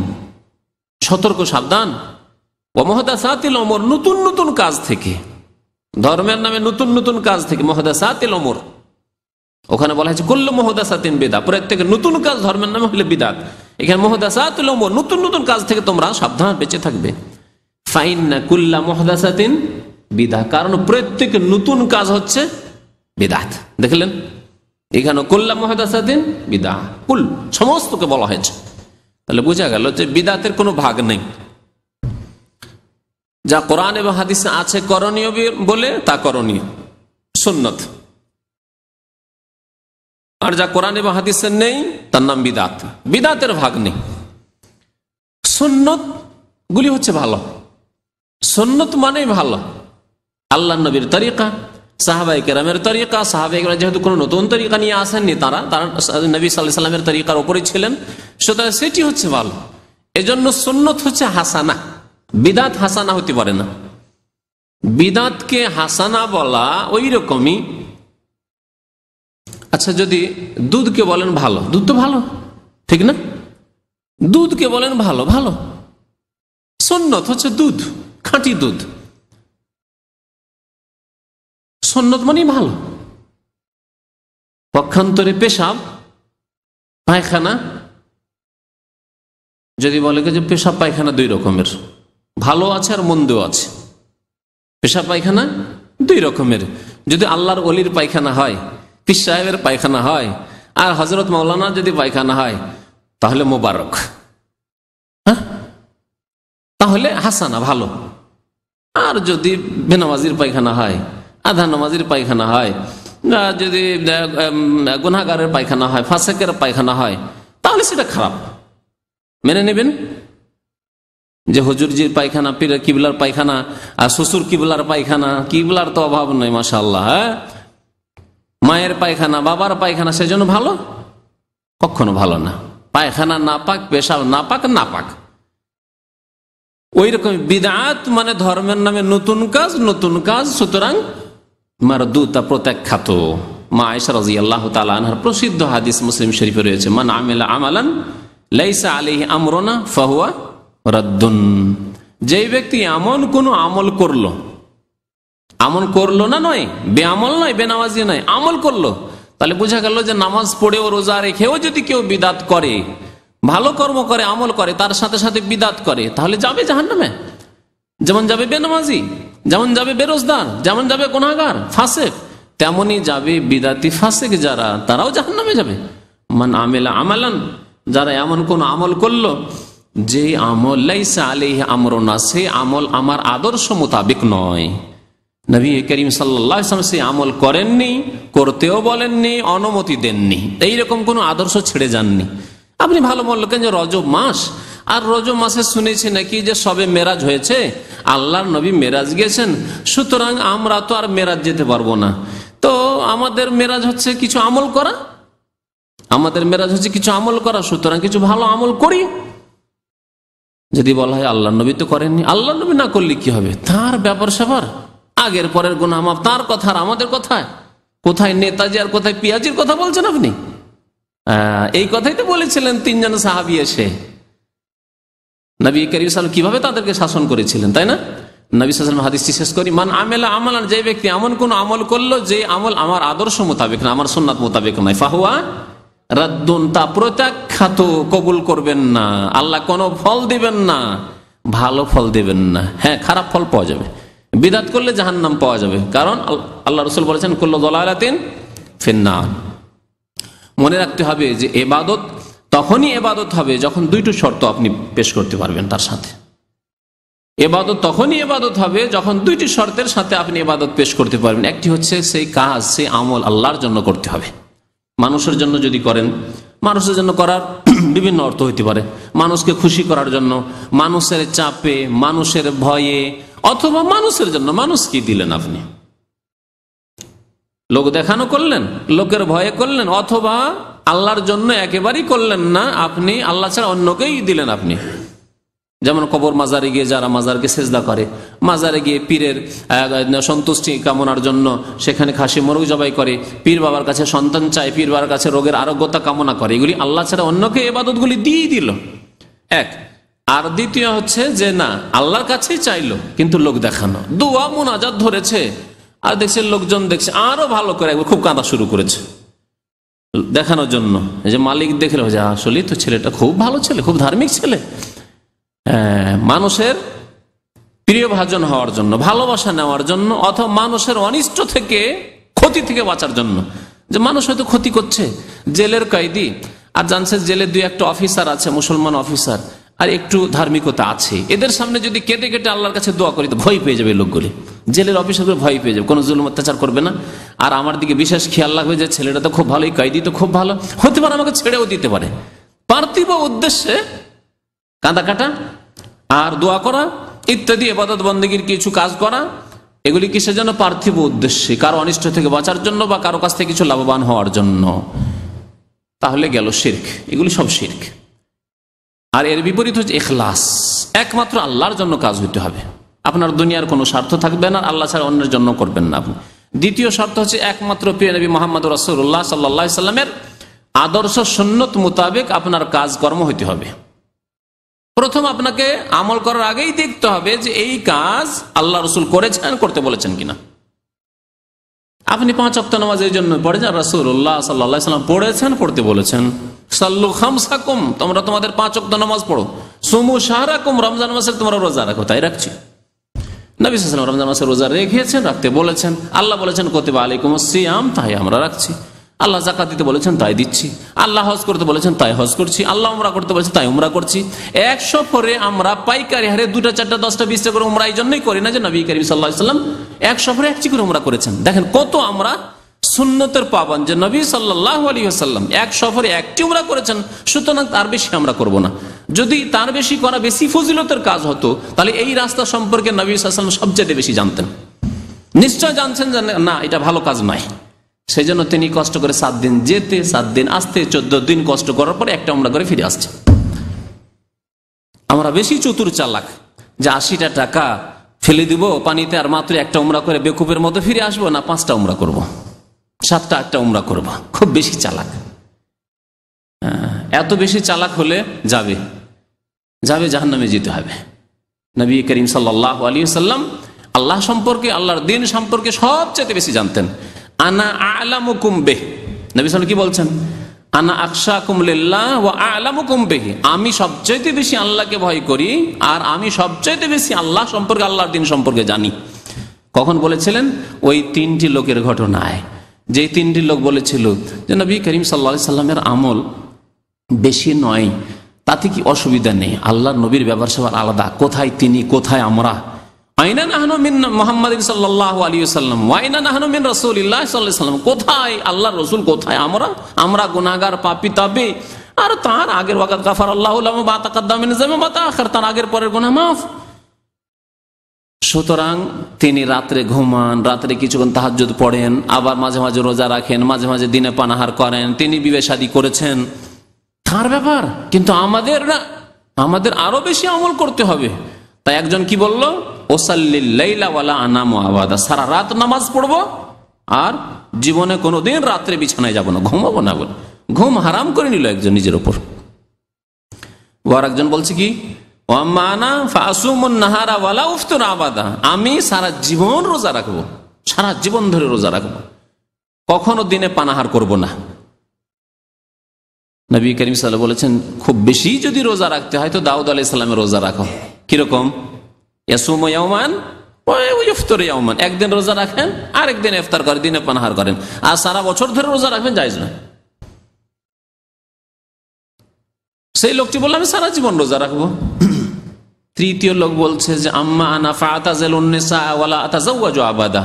সতর্ক সাবধান, ওয়া মুহদাসাতিল উমুর নতুন নতুন কাজ থেকে, ধর্মের নামে নতুন নতুন কাজ থেকে। মুহদাসাতিল উমুর ওখানে বলা হয়েছে কুল্লু মুহদাসাতিন বিদআহ, প্রত্যেক নতুন কাজ ধর্মের নামে হলে বিদআত। এখানে মুহদাসাতুল উমুর নতুন নতুন কাজ থেকে তোমরা সাবধান, বেঁচে থাকবে। ফাইন্না কুল্লা মুহদাসাতিন বিদআহ, কারণ প্রত্যেক নতুন কাজ হচ্ছে বিদআত। দেখলেন এখানে কুল্লা মুহদাসাতিন বিদআহ, কুল সমস্তকে বলা হয়েছে। তাহলে বোঝা গেল যে বিদআতের কোনো ভাগ নেই। যা কোরআন এবং হাদিসে আছে করণীয় বলে তা করণীয় সুন্নত, আর যা কোরআন এবং হাদিসে নেই তার নাম বিদআত। বিদআতের ভাগ নেই। সুন্নত গুলি হচ্ছে ভালো, সুন্নত মানেই ভালো। আল্লাহ নবীর তরিকা, সাহাবায়ে কেরামের তরিকা, সাহাবায়ে কেরাম যেহেতু কোনো নতুন তরিকা নিয়ে আসেননি, তারা নবী সাল্লাল্লাহু আলাইহি ওয়াসাল্লামের তরিকার উপরেই ছিলেন, সুতরাং সেটি হচ্ছে ভালো। এজন্য সুন্নত হচ্ছে হাসানা, বিদআত হাসানা হতে পারে না। বিদআতকে হাসানা বলা ওই রকমই, আচ্ছা যদি দুধকে বলেন ভালো, দুধ তো ভালো, ঠিক না? দুধকে বলেন ভালো, ভালো। সুন্নত হচ্ছে দুধ, খাঁটি দুধ। সুন্নত মানেই ভালো। পক্ষান্তরে পেশাব, পায়খানা, যদি বলে যে পেশাব পায়খানা দুই রকমের, ভালো আছে আর মন্দও আছে। পেশাব পায়খানা দুই রকমের। যদি আল্লাহর ওলির পায়খানা হয়, পীর সাহেবের পায়খানা হয়, আর হযরত মাওলানা যদি পায়খানা হয়, তাহলে মোবারক, হ্যাঁ, তাহলে হাসানা ভালো। আর যদি বেনামাজির পায়খানা হয়, আধা নামাজির পায়খানা হয়, যদি গুনাহগারের পায়খানা হয়, ফাসেকের পায়খানা হয়, তাহলে সেটা খারাপ। মেনে নেবেন যে হুজুরজির পায়খানা, পীর কিবলার পায়খানা, আর শ্বশুর কিবলার পায়খানা, কিবলার তো অভাব নয় মাশাআল্লাহ, হ্যাঁ, মায়ের পায়খানা, বাবার পায়খানা, সেজন্য ভালো? কখনো ভালো না। পায়খানা নাপাক, পেশাব নাপাক, নাপাক। ওই রকম বিদআত মানে ধর্মের নামে নতুন কাজ, নতুন কাজ, সুতরাং মারদুতা, প্রত্যাখ্যাত। মা আয়েশা রাদিয়াল্লাহু তাআলা আনহার প্রসিদ্ধ হাদিস মুসলিম শরীফে রয়েছে, মান আমিলা আমালান লাইসা আলাইহি আমরুনা ফাহুয়া রাদ্দুন। যেই ব্যক্তি এমন কোন আমল করলো, আমল করলো না, নয় বেআমল নয়, বেনামাজি নয়, আমল করলো, তাহলে বোঝা গেল যে নামাজ পড়েও রোজা রেখেও যদি কেউ বিদআত করে, ভালো কর্ম করে, আমল করে, তার সাথে সাথে বিদআত করে, তাহলে যাবে জাহান্নামে। যেমন যাবে বেনামাজি, যেমন যাবে বেরোজগার, যেমন যাবে গুনাহগার, ফাসেক, তেমনি যাবে বিদআতি ফাসেক যারা, তারাও জাহান্নামে যাবে। মান আমিলা আমালান, যারা এমন কোন আমল করলো যে আমল লাইসা আলাইহি আমরুনা, সেই আমল আমার আদর্শ মোতাবেক নয়, নবী করিম সাল্লাল্লাহু আলাইহি ওয়াসাল্লাম সেই আমল করেননি, করতেও বলেননি, অনুমতি দেননি, এইরকম কোন আদর্শ ছেড়ে যাননি। আপনি ভালো বললেন যে রজব মাস, আর রজব মাসে শুনেছি নাকি যে সবে মেরাজ হয়েছে, আল্লাহর নবী মেরাজ গেছেন, সুতরাং আমরা তো আর মেরাজ যেতে পারবো না, তো আমাদের মেরাজ হচ্ছে কিছু আমল করা, আমাদের মেরাজ হচ্ছে কিছু আমল করা, সুতরাং কিছু ভালো আমল করি। যদি বলা হয় আল্লাহর নবী তো করেননি, আল্লাহর নবী না করলে কি হবে? তার ব্যাপার স্যাপার, আগের পরের গুনাহ মাফ, তার কথা আর আমাদের কথায়, কোথায় নেতাজি আর কোথায় পিয়াজির কথা বলছেন আপনি? এই কথাই তো বলেছিলেন তিনজন সাহাবী এসে, নবী করিম সাল্লাল্লাহু আলাইহি ওয়াসাল্লাম কিভাবে তাদেরকে শাসন করেছিলেন, তাই না? নবী সাল্লাল্লাহু আলাইহি ওয়াসাল্লাম হাদিসটি শেষ করি, মান আমেলা আমালান, যে ব্যক্তি এমন কোন আমল করলো যে আমল আমার আদর্শ মোতাবেক না, আমার সুন্নাত মোতাবেক নয়, ফাহুয়া রাদ্দুন, তা প্রত্যাখ্যাত, কবুল করবেন না। আল্লাহ কোনো ফল দিবেন না, ভালো ফল দিবেন না। হ্যাঁ, খারাপ ফল পাওয়া যাবে, বিদআত করলে জাহান্নাম পাওয়া যাবে, কারণ আল্লাহ রাসূল বলেছেন কুল্লু দালালাতিন ফিন্নার। মনে রাখতে হবে যে ইবাদত তখনই ইবাদত হবে যখন দুইটি শর্ত আপনি পেশ করতে পারবেন তার সাথে। ইবাদত তখনই ইবাদত হবে যখন দুইটি শর্তের সাথে আপনি ইবাদত পেশ করতে পারবেন। একটি হচ্ছে সেই কাজ, সেই আমল আল্লাহর জন্য করতে হবে। মানুষের জন্য যদি করেন, মানুষের জন্য করার বিভিন্ন অর্থ হইতে পারে, মানুষকে খুশি করার জন্য, মানুষের চাপে, মানুষের ভয়ে, অথবা মানুষের জন্য। মানুষ কি দিলেন আপনি? লোক দেখানো করলেন, লোকের ভয়ে করলেন, অথবা আল্লাহর জন্য একেবারেই করলেন না, আপনি আল্লাহ ছাড়া অন্যকেই দিলেন আপনি। যেমন কবর মাজারে গিয়ে যারা মাজারকে সেজদা করে, মাজারে গিয়ে পীরের সন্তুষ্টি কামনার জন্য সেখানে খাসি মোরগ জবাই করে, পীর বাবার কাছে সন্তান চায়, পীর বাবার কাছে রোগের আরোগ্যতা কামনা করে, এগুলি আল্লাহ ছাড়া অন্যকে ইবাদতগুলি দিয়ে দিল এক। আর দ্বিতীয় হচ্ছে যে না, আল্লাহর কাছেই চাইলো কিন্তু লোক দেখানো, দোয়া মুনাজাত ধরেছে, আর দেখছে লোকজন দেখছে আরো ভালো করে খুব কাঁদা শুরু করেছে দেখানোর জন্য, যে মালিক দেখলো যে আসলে তো ছেলেটা খুব ভালো ছেলে, খুব ধার্মিক ছেলে। মানুষের প্রিয় ভাজন হওয়ার জন্য, ভালোবাসা নেওয়ার জন্য, অথবা মানুষের অনিষ্ট থেকে, ক্ষতি থেকে বাঁচার জন্য। যে মানুষ হয়তো ক্ষতি করছে, জেলের কয়েদি, আর জানছে জেলে দুই একটা অফিসার আছে, মুসলমান অফিসার, আর একটু ধার্মিকতা আছে, এদের সামনে যদি কেটে কেটে আল্লাহর কাছে দোয়া করি তো ভয় পেয়ে যাবে লোকগুলি, জেলের অফিসারগুলো ভয় পেয়ে যাবে, কোনো জুলুম অত্যাচার করবে না। আর আমার দিকে বিশেষ খেয়াল রাখবে যে ছেলেটা তো খুব ভালো, কয়েদি তো খুব ভালো, হতে পারে আমাকে ছেড়েও দিতে পারে। পার্থিব উদ্দেশ্যে কাঁদা কাটা আর দোয়া করা ইত্যাদি ইবাদত বন্দেগীর কিছু কাজ করা, এগুলি কিসের জন্য? পার্থিব উদ্দেশ্যে, কারো অনিষ্ট থেকে বাঁচার জন্য বা কারো কাছ থেকে কিছু লাভবান হওয়ার জন্য। তাহলে গেল শিরক, এগুলি সব শিরক। আর এর বিপরীত হচ্ছে ইখলাস, একমাত্র আল্লাহর জন্য কাজ হইতে হবে, আপনার দুনিয়ার কোনো স্বার্থ থাকবে না, আল্লাহ ছাড়া অন্যের জন্য করবেন না আপনি। দ্বিতীয় শর্ত হচ্ছে একমাত্র প্রিয় নবী মুহাম্মদ রাসূলুল্লাহ সাল্লাল্লাহু আলাইহি সাল্লামের আদর্শ সুন্নত মোতাবেক আপনার কাজকর্ম হইতে হবে। প্রথম আপনাকে আমল করার আগেই দেখতে হবে যে এই কাজ আল্লাহ রাসূল করেছেন, করতে বলেছেন কিনা। আপনি 5 ওয়াক্ত নামাজ এই জন্য পড়েছেন, রাসূলুল্লাহ সাল্লাল্লাহু আলাইহি সাল্লাম পড়েছেন, পড়তে বলেছেন। সাল্লু খামসাকুম, তোমরা তোমাদের 5 ওয়াক্ত নামাজ পড়ো। সুমু শাহরাকুম, রমজান মাসে তোমরা রোজা রাখো, তাই রাখছি। নবী সাল্লাল্লাহু আলাইহি ওয়াসাল্লাম রমজান মাসে রোজা রেখেছেন, রাখতে বলেছেন। আল্লাহ বলেছেন কুতিবা আলাইকুমুস সিয়াম, তাই আমরা রাখছি। আল্লাহ যাকাত দিতে বলেছেন, তাই দিচ্ছি। আল্লাহ হজ করতে বলেছেন, তাই হজ করছি। আল্লাহ উমরা করতে বলেছেন, তাই উমরা করছি। 100 পরে আমরা পাইকারি হারে 2টা 4টা 10টা 20টা করে উমরা এই জন্যই করি না যে নবী করিম সাল্লাল্লাহু আলাইহি ওয়াসাল্লাম 100 পরে একটি করে উমরা করেছেন। দেখেন কত আমরা সুন্নতের পাবন, যে নবী সাল্লাল্লাহু আলাইহি ওয়াসাল্লাম 100 পরে একটি উমরা করেছেন, সুতরাং তার বেশি আমরা করব না। যদি তার বেশি করা বেশি ফজিলতের কাজ হতো, তাহলে এই রাস্তা সম্পর্কে নবী সাল্লাল্লাহু আলাইহি ওয়াসাল্লাম সবচেয়ে বেশি জানতেন, নিশ্চয় জানছেন যে না এটা ভালো কাজ নয়। সেই জন্য তিনি কষ্ট করে 7 দিন যেতে, 7 দিন আসতে, 14 দিন কষ্ট করার পরে একটা উমরা করে ফিরে আসছে। আমরা বেশি চতুর চালাক, যে 80টা টাকা ফেলে দিব পানিতে, আর মাত্র একটা উমরা করে বেকুবের মতো ফিরে আসবো, না 5টা উমরা করব, 7টা 8টা উমরা করব। খুব বেশি চালাক। এত বেশি চালাক হলে যাবে জাহান্নামে যেতে হবে। নবী করিম সাল্লাল্লাহু আলাইহি ওয়াসাল্লাম আল্লাহ সম্পর্কে, আল্লাহর দ্বীন সম্পর্কে সবচেয়ে বেশি জানতেন। আনা আ'লামুকুম বিহ, নবী সাল্লাল্লাহু কি বলছেন? আনা আখশাকুম লিল্লাহ ওয়া আ'লামুকুম বিহি, আমি সবচেয়ে বেশি আল্লাহকে ভয় করি, আর আমি সবচেয়ে বেশি আল্লাহ সম্পর্কে, আল্লাহর দ্বীন সম্পর্কে জানি। কখন বলেছিলেন? ওই 3টি লোকের ঘটনায়, যে 3টি লোক বলেছিল যে নবী করিম সাল্লাল্লাহু আলাইহি সাল্লামের আমল বেশি নয়, তাতে কি অসুবিধা নেই, আল্লাহর নবীর ব্যবহার স্বভাব আলাদা, কোথায় তিনি, কোথায় আমরা। আইনা নাহনু মিন মুহাম্মাদিন সাল্লাল্লাহু আলাইহি ওয়াসাল্লাম ওয়া আইনা নাহনু মিন রাসূলিল্লাহ সাল্লাল্লাহু আলাইহি ওয়াসাল্লাম, কোথায় আল্লাহর রাসূল, কোথায় আমরা গুনাহগার পাপী তাবে, আর তার আগের ওয়াকাত গাফারাল্লাহু লাহু মা তাকাদ্দামা মিন যামবি ওয়া মা তাআখার, তার আগের পরের গুনাহ মাফ। সুতরাং তিনি রাত্রে ঘুমান, রাত্রে কিছুক্ষণ তাহাজ্জুদ পড়েন, আবার মাঝে মাঝে রোজা রাখেন, মাঝে মাঝে দিনে পানাহার করেন, তিনি বিয়ে শাদী করেছেন, তার ব্যাপার। কিন্তু আমাদের না, আমাদের আরো বেশি আমল করতে হবে। তাই একজন কি বলল? ওসাল্লিল লাইলা ওয়ালা আনামু আবাদা, সারা রাত নামাজ পড়বো আর জীবনে কোনোদিন রাত্রে বিছানায় যাব না, ঘুমাবো না বলে ঘুম হারাম করে নিল একজন নিজের উপর। আর একজন বলছে কি, আমি সারা জীবন রোজা রাখবো, সারা জীবন ধরে রোজা রাখবো, কখনো দিনে পানাহার করব না। নবী করিম সাল্লাল্লাহু আলাইহি ওয়াসাল্লাম বলেছেন, খুব বেশি যদি রোজা রাখতে হয় তো দাউদ আলাইহিস সালামের রোজা রাখো। কিরকম? ইয়াসুমু ইয়াওমান ওয়া ইফতারু ইয়াওমান, একদিন রোজা রাখেন আর একদিন ইফতার করেন, দিনে পানাহার করেন। আর সারা বছর ধরে রোজা রাখবেন জায়েজ না। সেই লোকটি বলল, আমি সারা জীবন রোজা রাখবো। তৃতীয় লোক বলছে যে আম্মা আনা ফাতাযালুন নিসা ওয়ালা আতাযাওয়াজু আবাদা,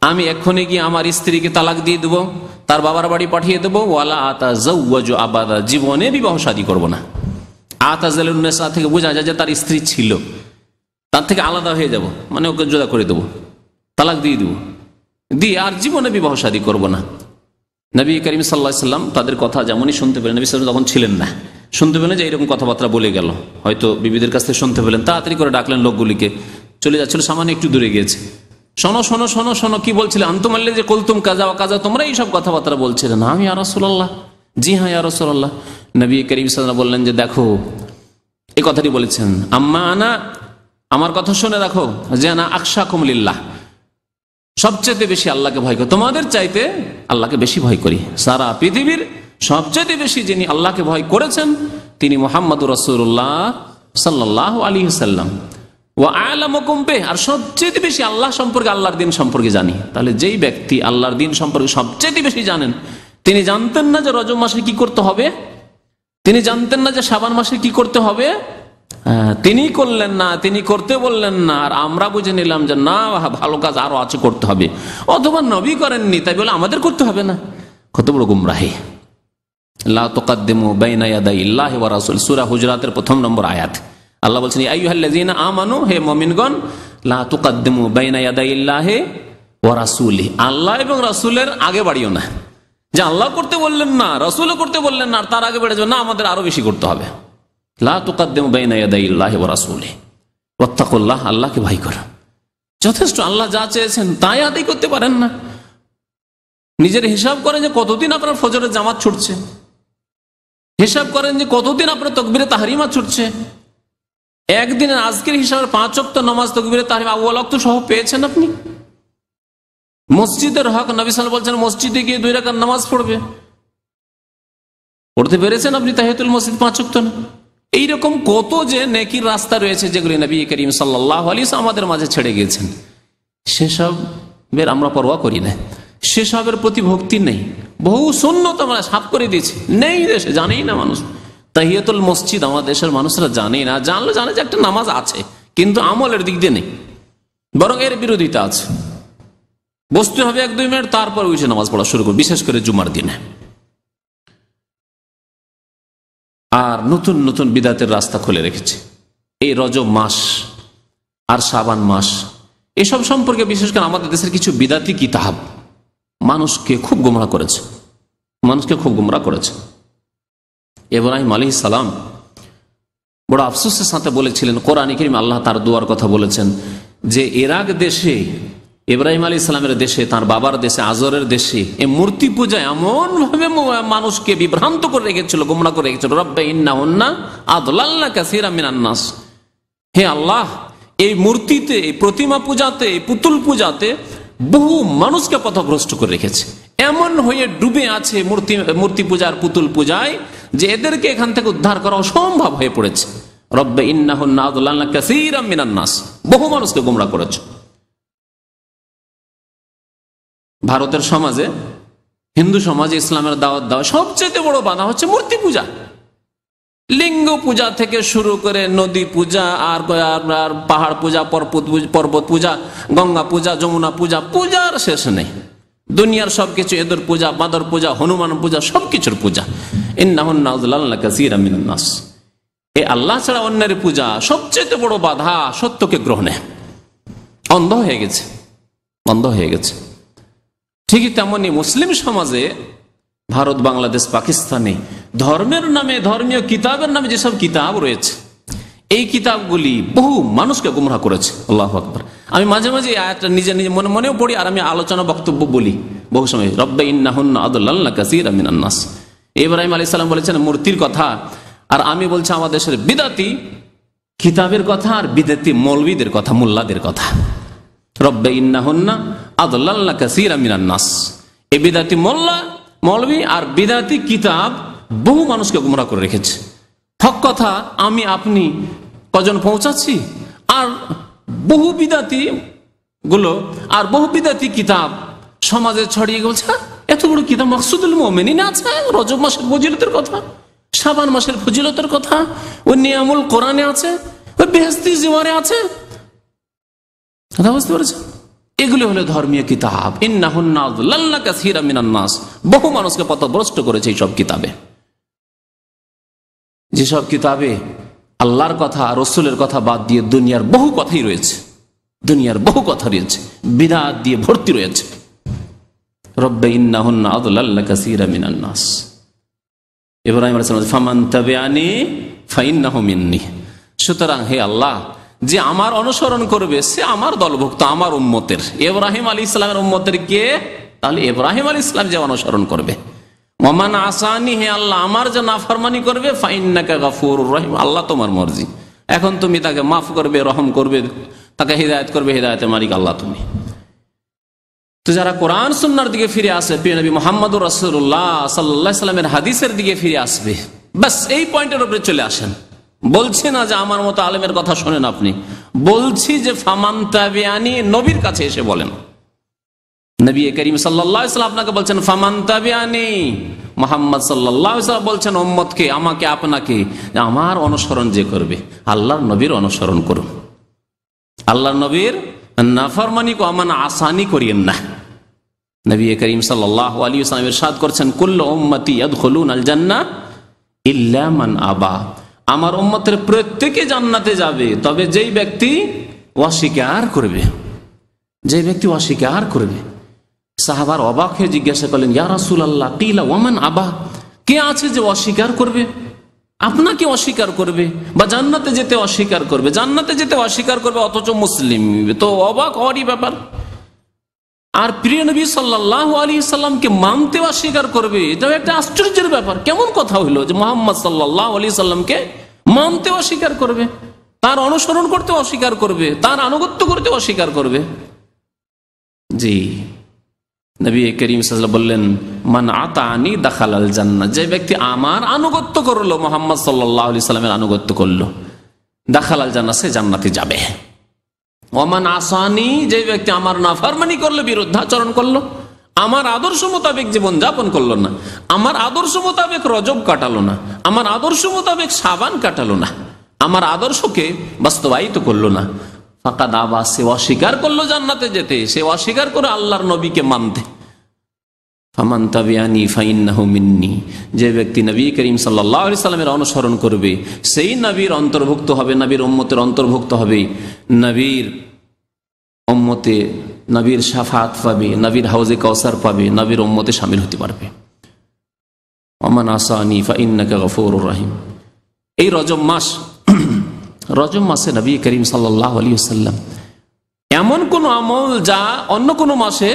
আমি এক্ষুনি গিয়ে আমার স্ত্রীকে তালাক দিয়ে দেবো, তার বাবার বাড়ি পাঠিয়ে দেবো। ওয়ালা আতাযাওয়াজু আবাদা, জীবনে বিবাহ শাদী করব না। আতাযালুন নিসা থেকে বোঝা যায় যে তার স্ত্রী ছিল, তার থেকে আলাদা হয়ে যাব, মানে ওকে জুদা করে দেবো, তালাক দিয়ে দেবো, দিয়ে আর জীবনে বিবাহ শাদী করব না। নবী করিম সাল্লাল্লাহু আলাইহি ওয়াসাল্লাম তাদের কথা যেমনই শুনতে পেলেন, নবী সাল্লাল্লাহু আলাইহি ওয়াসাল্লাম তখন ছিলেন না, শুনতে পেলেন যে এরকম কথাবার্তা বলে গেল, হয়তো বিবিদের কাছ থেকে শুনতে পেলেন, তাড়াতাড়ি করে ডাকলেন লোকগুলিকে, চলে যাচ্ছিল, সামান্য একটু দূরে গিয়েছে। শোনো শোনো শোনো শোনো, কি বলছিলে? আনতুমাল্লে যে কুলতুম কাযা ওয়া কাযা, তোমরা এইসব কথাবার্তা বলছিলে না? আমি ইয়া রাসূলুল্লাহ, জি হ্যাঁ ইয়া রাসূলুল্লাহ। নবী করিম সাল্লাল্লাহু আলাইহি ওয়াসাল্লাম বললেন যে দেখো, এই কথাটি বলেছেন, আম্মা আনা, আমার কথা শুনে রাখো, যে আনা আখশাকুম লিল্লাহ, সবচেয়ে বেশি আল্লাহকে ভয় করি, তোমাদের চাইতে আল্লাহকে বেশি ভয় করি। সারা পৃথিবীর সবচেয়ে বেশি যিনি আল্লাহকে ভয় করেছেন তিনি মুহাম্মদুর রাসূলুল্লাহ সাল্লাল্লাহু আলাইহি ওয়াসাল্লাম। ওয়া আ'লামুকুম বিহি, আর সবচেয়ে বেশি আল্লাহ সম্পর্কে, আল্লাহর দিন সম্পর্কে জানি। তাহলে যেই ব্যক্তি আল্লাহর দিন সম্পর্কে সবচেয়ে বেশি জানেন, তিনি জানতেন না যে রজব মাসে কি করতে হবে? তিনি জানতেন না যে শাবান মাসে কি করতে হবে? তিনি করলেন না, তিনি করতে বললেন না, আর আমরা বুঝে নিলাম যে না, ভালো কাজ আরো আছে, করতে হবে। অথবা নবী করেননি তাই বলে আমাদের করতে হবে না। কত বড় গুমরাহি! লা তুকাদ্দিমু বাইনা ইয়াদাইল্লাহি ওয়া রাসূল, সূরা হুজরাতের 1 নম্বর আয়াত। আল্লাহ বলছেন, ইয়া আইয়ুহাল্লাযীনা আমানু, হে মুমিনগণ, লা তুকাদ্দিমু বাইনা ইয়াদাইল্লাহি ওয়া রাসূলিহি, আল্লাহ এবং রাসূলের আগে বাড়িও না। যে আল্লাহ করতে বললেন না, রাসূলও করতে বললেন না, আর তার আগে বেড়ে যাবে না, আমাদের আরো বেশি করতে হবে। লা তুকাদ্দিমু বাইনা ইয়াদাইল্লাহি ওয়া রাসূলিহি ওয়াত্তাকুল্লাহ, আল্লাহকে ভয় করো। যথেষ্ট, আল্লাহ যা চেয়েছেন তাই আদায় করতে পারেন না। নিজের হিসাব করেন যে কতদিন আপনার ফজরের জামাত ছুটছে, হিসাব করেন যে কতদিন আপনার তাকবীরে তাহরিমা ছুটছে। একদিনের আজকের হিসাবে 5 ওয়াক্ত নামাজ তাকবীরে তাহরিমা আউয়াল ওয়াক্ত সহ পেয়েছেন আপনি। মসজিদের হক, নবী সাল্লাল্লাহু আলাইহি ওয়াসাল্লাম বলছেন মসজিদে গিয়ে 2 রাকাত নামাজ পড়বে, পড়তে পেরেছেন আপনি তাহিয়াতুল মসজিদ 5 ওয়াক্ত না? এইরকম কত যে নেকির রাস্তা রয়েছে যেগুলি নবী করিম সাল্লাল্লাহু আলাইহি ওয়াসাল্লাম আমাদের মাঝে ছেড়ে গিয়েছেন, সেসবের আমরা পরোয়া করি না, সেসবের প্রতি ভক্তি নেই। বহু সুন্নত আমরা সাফ করে দিয়েছি, নেই দেশে, জানেই না মানুষ। তাহিয়াতুল মসজিদ আমার দেশের মানুষরা জানেই না, জানলে জানে যে একটা নামাজ আছে, কিন্তু আমলের দিক দিয়ে নেই, বরং এর বিরোধিতা আছে। বসতে হবে 1-2 মিনিট, তারপর উঠে নামাজ পড়া শুরু করবে, বিশেষ করে জুমার দিনে। আর নতুন নতুন বিদাতের রাস্তা খুলে রেখেছে। এই রজব মাস আর শাবান মাস, এসব সম্পর্কে বিশেষ করে আমাদের দেশের কিছু বিদাতি কিতাব মানুষকে খুব গোমরাহ করেছে, মানুষকে খুব গোমরাহ করেছে। ইব্রাহিম আলাইহিস সালাম বড় আফসোসের সাথে বলেছিলেন, কোরআনে কারীম আল্লাহ তার দুয়ার কথা বলেছেন, যে ইরাক দেশে, ইব্রাহিম আলাইহিস সালামের দেশে, তার বাবার দেশে, আজরের দেশে, এই মূর্তি পূজা এমন ভাবে মানুষকে বিভ্রান্ত করে রেখেছিল, গোমরাহ করে রেখেছিল। রব্বে ইন্নাহুন্না আদলাল্না কাসীরাম মিনান নাস, হে আল্লাহ, এই মূর্তিতে, এই প্রতিমা পূজাতে, এই পুতুল পূজাতে বহু মানুষকে পথভ্রষ্ট করে রেখেছে। এমন হয়ে ডুবে আছে মূর্তি পূজার, পুতুল পূজায়, যে এদেরকে এখান থেকে উদ্ধার করা অসম্ভব হয়ে পড়েছে। রব্বে ইন্নাহুন্না আদলাল্না কাসীরাম মিনান নাস, বহু মানুষকে গোমরাহ করেছে। ভারতের সমাজে, হিন্দু সমাজে ইসলামের দাওয়াত দেওয়া সবচেয়ে বড় বাধা হচ্ছে মূর্তি পূজা। লিঙ্গ পূজা থেকে শুরু করে নদী পূজা, আর পাহাড় পূজা, পর্বত পূজা, গঙ্গা পূজা, যমুনা পূজা, পূজার শেষ নেই। দুনিয়ার সবকিছু, এদের পূজা, বাদর পূজা, হনুমান পূজা, সবকিছুর পূজা। ইন্নাহুন্না আযলাল্না কাসীরাম মিনান নাস, এই আল্লাহ ছাড়া অন্যের পূজা সবচেয়ে বড় বাধা সত্যকে গ্রহণে। অন্ধ হয়ে গেছে, অন্ধ হয়ে গেছে। ঠিকই তেমনি মুসলিম সমাজে, ভারত, বাংলাদেশ, পাকিস্তানে ধর্মের নামে, ধর্মীয় কিতাবের নামে যেসব কিতাব রয়েছে, এই কিতাবগুলি বহু মানুষকে গোমরাহ করেছে। আল্লাহু আকবার। আমি মাঝে মাঝে আয়াতটা নিজে নিজে মনে মনেও পড়ি, আর আমি আলোচনা বক্তব্য বলি বহু সময়। রব্বে ইন্নাহুন্না আদলাল্না কাসীরাম মিনান নাস, ইব্রাহিম আলাইহিস সালাম বলেছেন মূর্তির কথা, আর আমি বলছি আমার দেশের বিদাতি কিতাবের কথা আর বিদাতি মৌলবীদের কথা, মোল্লাদের কথা। রব্বে ইন্নাহুন্না আদলাল্লা কাসীরা মিনান নাস। এই বিদাতি মোল্লা, মৌলবী আর বিদাতি কিতাব বহু মানুষকে গুমরাহ করে রেখেছে। হক কথা আমি আপনি কজন পৌঁছাচ্ছি, আর বহু বিদাতি গুলো আর বহু বিদাতি কিতাব সমাজে ছড়িয়ে গেছে। এত বড় কিতাব মাকসুদুল মুমিনিন আছে, রজব মাসের ফজিলতের কথা, শাবান মাসের ফজিলতের কথা, ওই নিয়ামুল কোরআনে আছে, ওই বেহেশতি জিওয়ারে আছে। কথা বুঝতে পেরেছেন? এগুলি হলো ধর্মীয় কিতাব। ইন্নাহুন্না আদলাল্লা কাসীরা মিনান নাস, বহু মানুষকে পথভ্রষ্ট করেছে এইসব কিতাবে। যেসব কিতাবে আল্লাহর কথা, রসুলের কথা বাদ দিয়ে দুনিয়ার বহু কথাই রয়েছে, দুনিয়ার বহু কথা রয়েছে, বিদআত দিয়ে ভর্তি রয়েছে। রব্বে ইন্নাহুন্না আদলাল্লা কাসীরা মিনান নাস। ইব্রাহিম আলাইহিস সালাম ফামান তাবিআনি ফাইন্নাহু মিন্নি। সুতরাং হে আল্লাহ, যে আমার অনুসরণ করবে সে আমার দলভুক্ত, আমার উম্মতের। ইব্রাহিম আলাইহিস সালামের উম্মতের কে? তাহলে ইব্রাহিম আলাইহিস সালাম যে অনুসরণ করবে। ওমান আসানি, হে আল্লাহ আমার যে নাফরমানি করবে, ফাইন্নাকা গাফুরুর রহিম, আল্লাহ তোমার মর্জি, এখন তুমি তাকে মাফ করবে, রহম করবে, তাকে হিদায়াত করবে, হিদায়াতের মালিক আল্লাহ তুমি। তো যারা কোরআন সুন্নাহর দিকে ফিরে আসে, প্রিয় নবী মুহাম্মদুর রাসূলুল্লাহ সাল্লাল্লাহু আলাইহি সাল্লামের হাদিসের দিকে ফিরে আসবে, বাস এই পয়েন্টের উপরে চলে আসেন। বলছি না যে আমার মতো আলেমের কথা শোনেন আপনি, বলছি যে ফামান তাবিআনি, নবীর কাছে এসে বলেন। নবী করিম সাল্লাল্লাহু আলাইহি সাল্লাম আপনাকে বলছেন ফামান তাবিআনি, মুহাম্মদ সাল্লাল্লাহু আলাইহি সাল্লাম বলছেন উম্মতকে, আমাকে আপনাকে, আমার অনুসরণ যে করবে আল্লাহর নবীর অনুসরণ করুন। আল্লাহর নবীর নাফরমানি কো আমান আসানি করিয়েন না। নবী করিম সাল্লাল্লাহু আলাইহি ওয়াসাল্লাম ইরশাদ করছেন কুল্লু উম্মতি ইয়াদখুলুনাল জান্নাহ ইল্লা মান আবা, আমার উম্মতের প্রত্যেকে জান্নাতে যাবে, তবে যেই ব্যক্তি অস্বীকার করবে, যে ব্যক্তি অস্বীকার করবে। সাহাবার অবাক হয়ে জিজ্ঞাসা করলেন, ইয়া রাসূলুল্লাহ কিলা ওয়ামান আবা, কে আছে যে অস্বীকার করবে, আপনাকে অস্বীকার করবে বা জান্নাতে যেতে অস্বীকার করবে, জান্নাতে যেতে অস্বীকার করবে অথচ মুসলিম, তো অবাক হওয়ারই ব্যাপার। আর প্রিয় নবী সাল্লাল্লাহু আলাইহি সাল্লামকে মানতে অস্বীকার করবে, এটা একটা আশ্চর্যের ব্যাপার। কেমন কথা হইল যে মুহাম্মদ সাল্লাল্লাহু আলাইহি সাল্লামকে মানতে অস্বীকার করবে, তার অনুসরণ করতে অস্বীকার করবে, তার আনুগত্য করতে অস্বীকার করবে। জি, নবী করিম সাল্লাল্লাহু আলাইহি ওয়াসাল্লাম বললেন মান আতানি দাখালাল জান্নাহ, যে ব্যক্তি আমার আনুগত্য করলো, মুহাম্মদ সাল্লাল্লাহু আলাইহি সাল্লামের আনুগত্য করলো, দাখালাল জান্নাহ, সে জান্নাতে যাবে। ওমান আসানি, যে ব্যক্তি আমার নাফরমানি করলো, বিরুদ্ধাচরণ করলো, আমার আদর্শ মোতাবেক জীবন যাপন করলো না, আমার আদর্শ মোতাবেক রজব কাটালো না, আমার আদর্শ মোতাবেক শাবান কাটালো না, আমার আদর্শকে বাস্তবায়িত করলো না, ফাকাদ আবা, সে অস্বীকার করলো জান্নাতে যেতে, সে অস্বীকার করে আল্লাহর নবীকে মানতে। ফামান তাবিআনি ফাইন্নাহু মিন্নি, যে ব্যক্তি নবী করিম সাল্লাল্লাহু আলাইহি সাল্লামের অনুসরণ করবে সেই নবীর অন্তর্ভুক্ত হবে, নবীর উম্মতের অন্তর্ভুক্ত হবে, নবীর উম্মতে নবীর শাফাত পাবে, নবীর হাউজে কাউসার পাবে, নবীর উম্মতে শামিল হতে পারবে। ওমান আসানি ফাইন্নাকা গাফুরুর রহিম। এই রজব মাস, রজব মাসে নবী করিম সাল্লাল্লাহু আলাইহি ওয়াসাল্লাম এমন কোন আমল যা অন্য কোন মাসে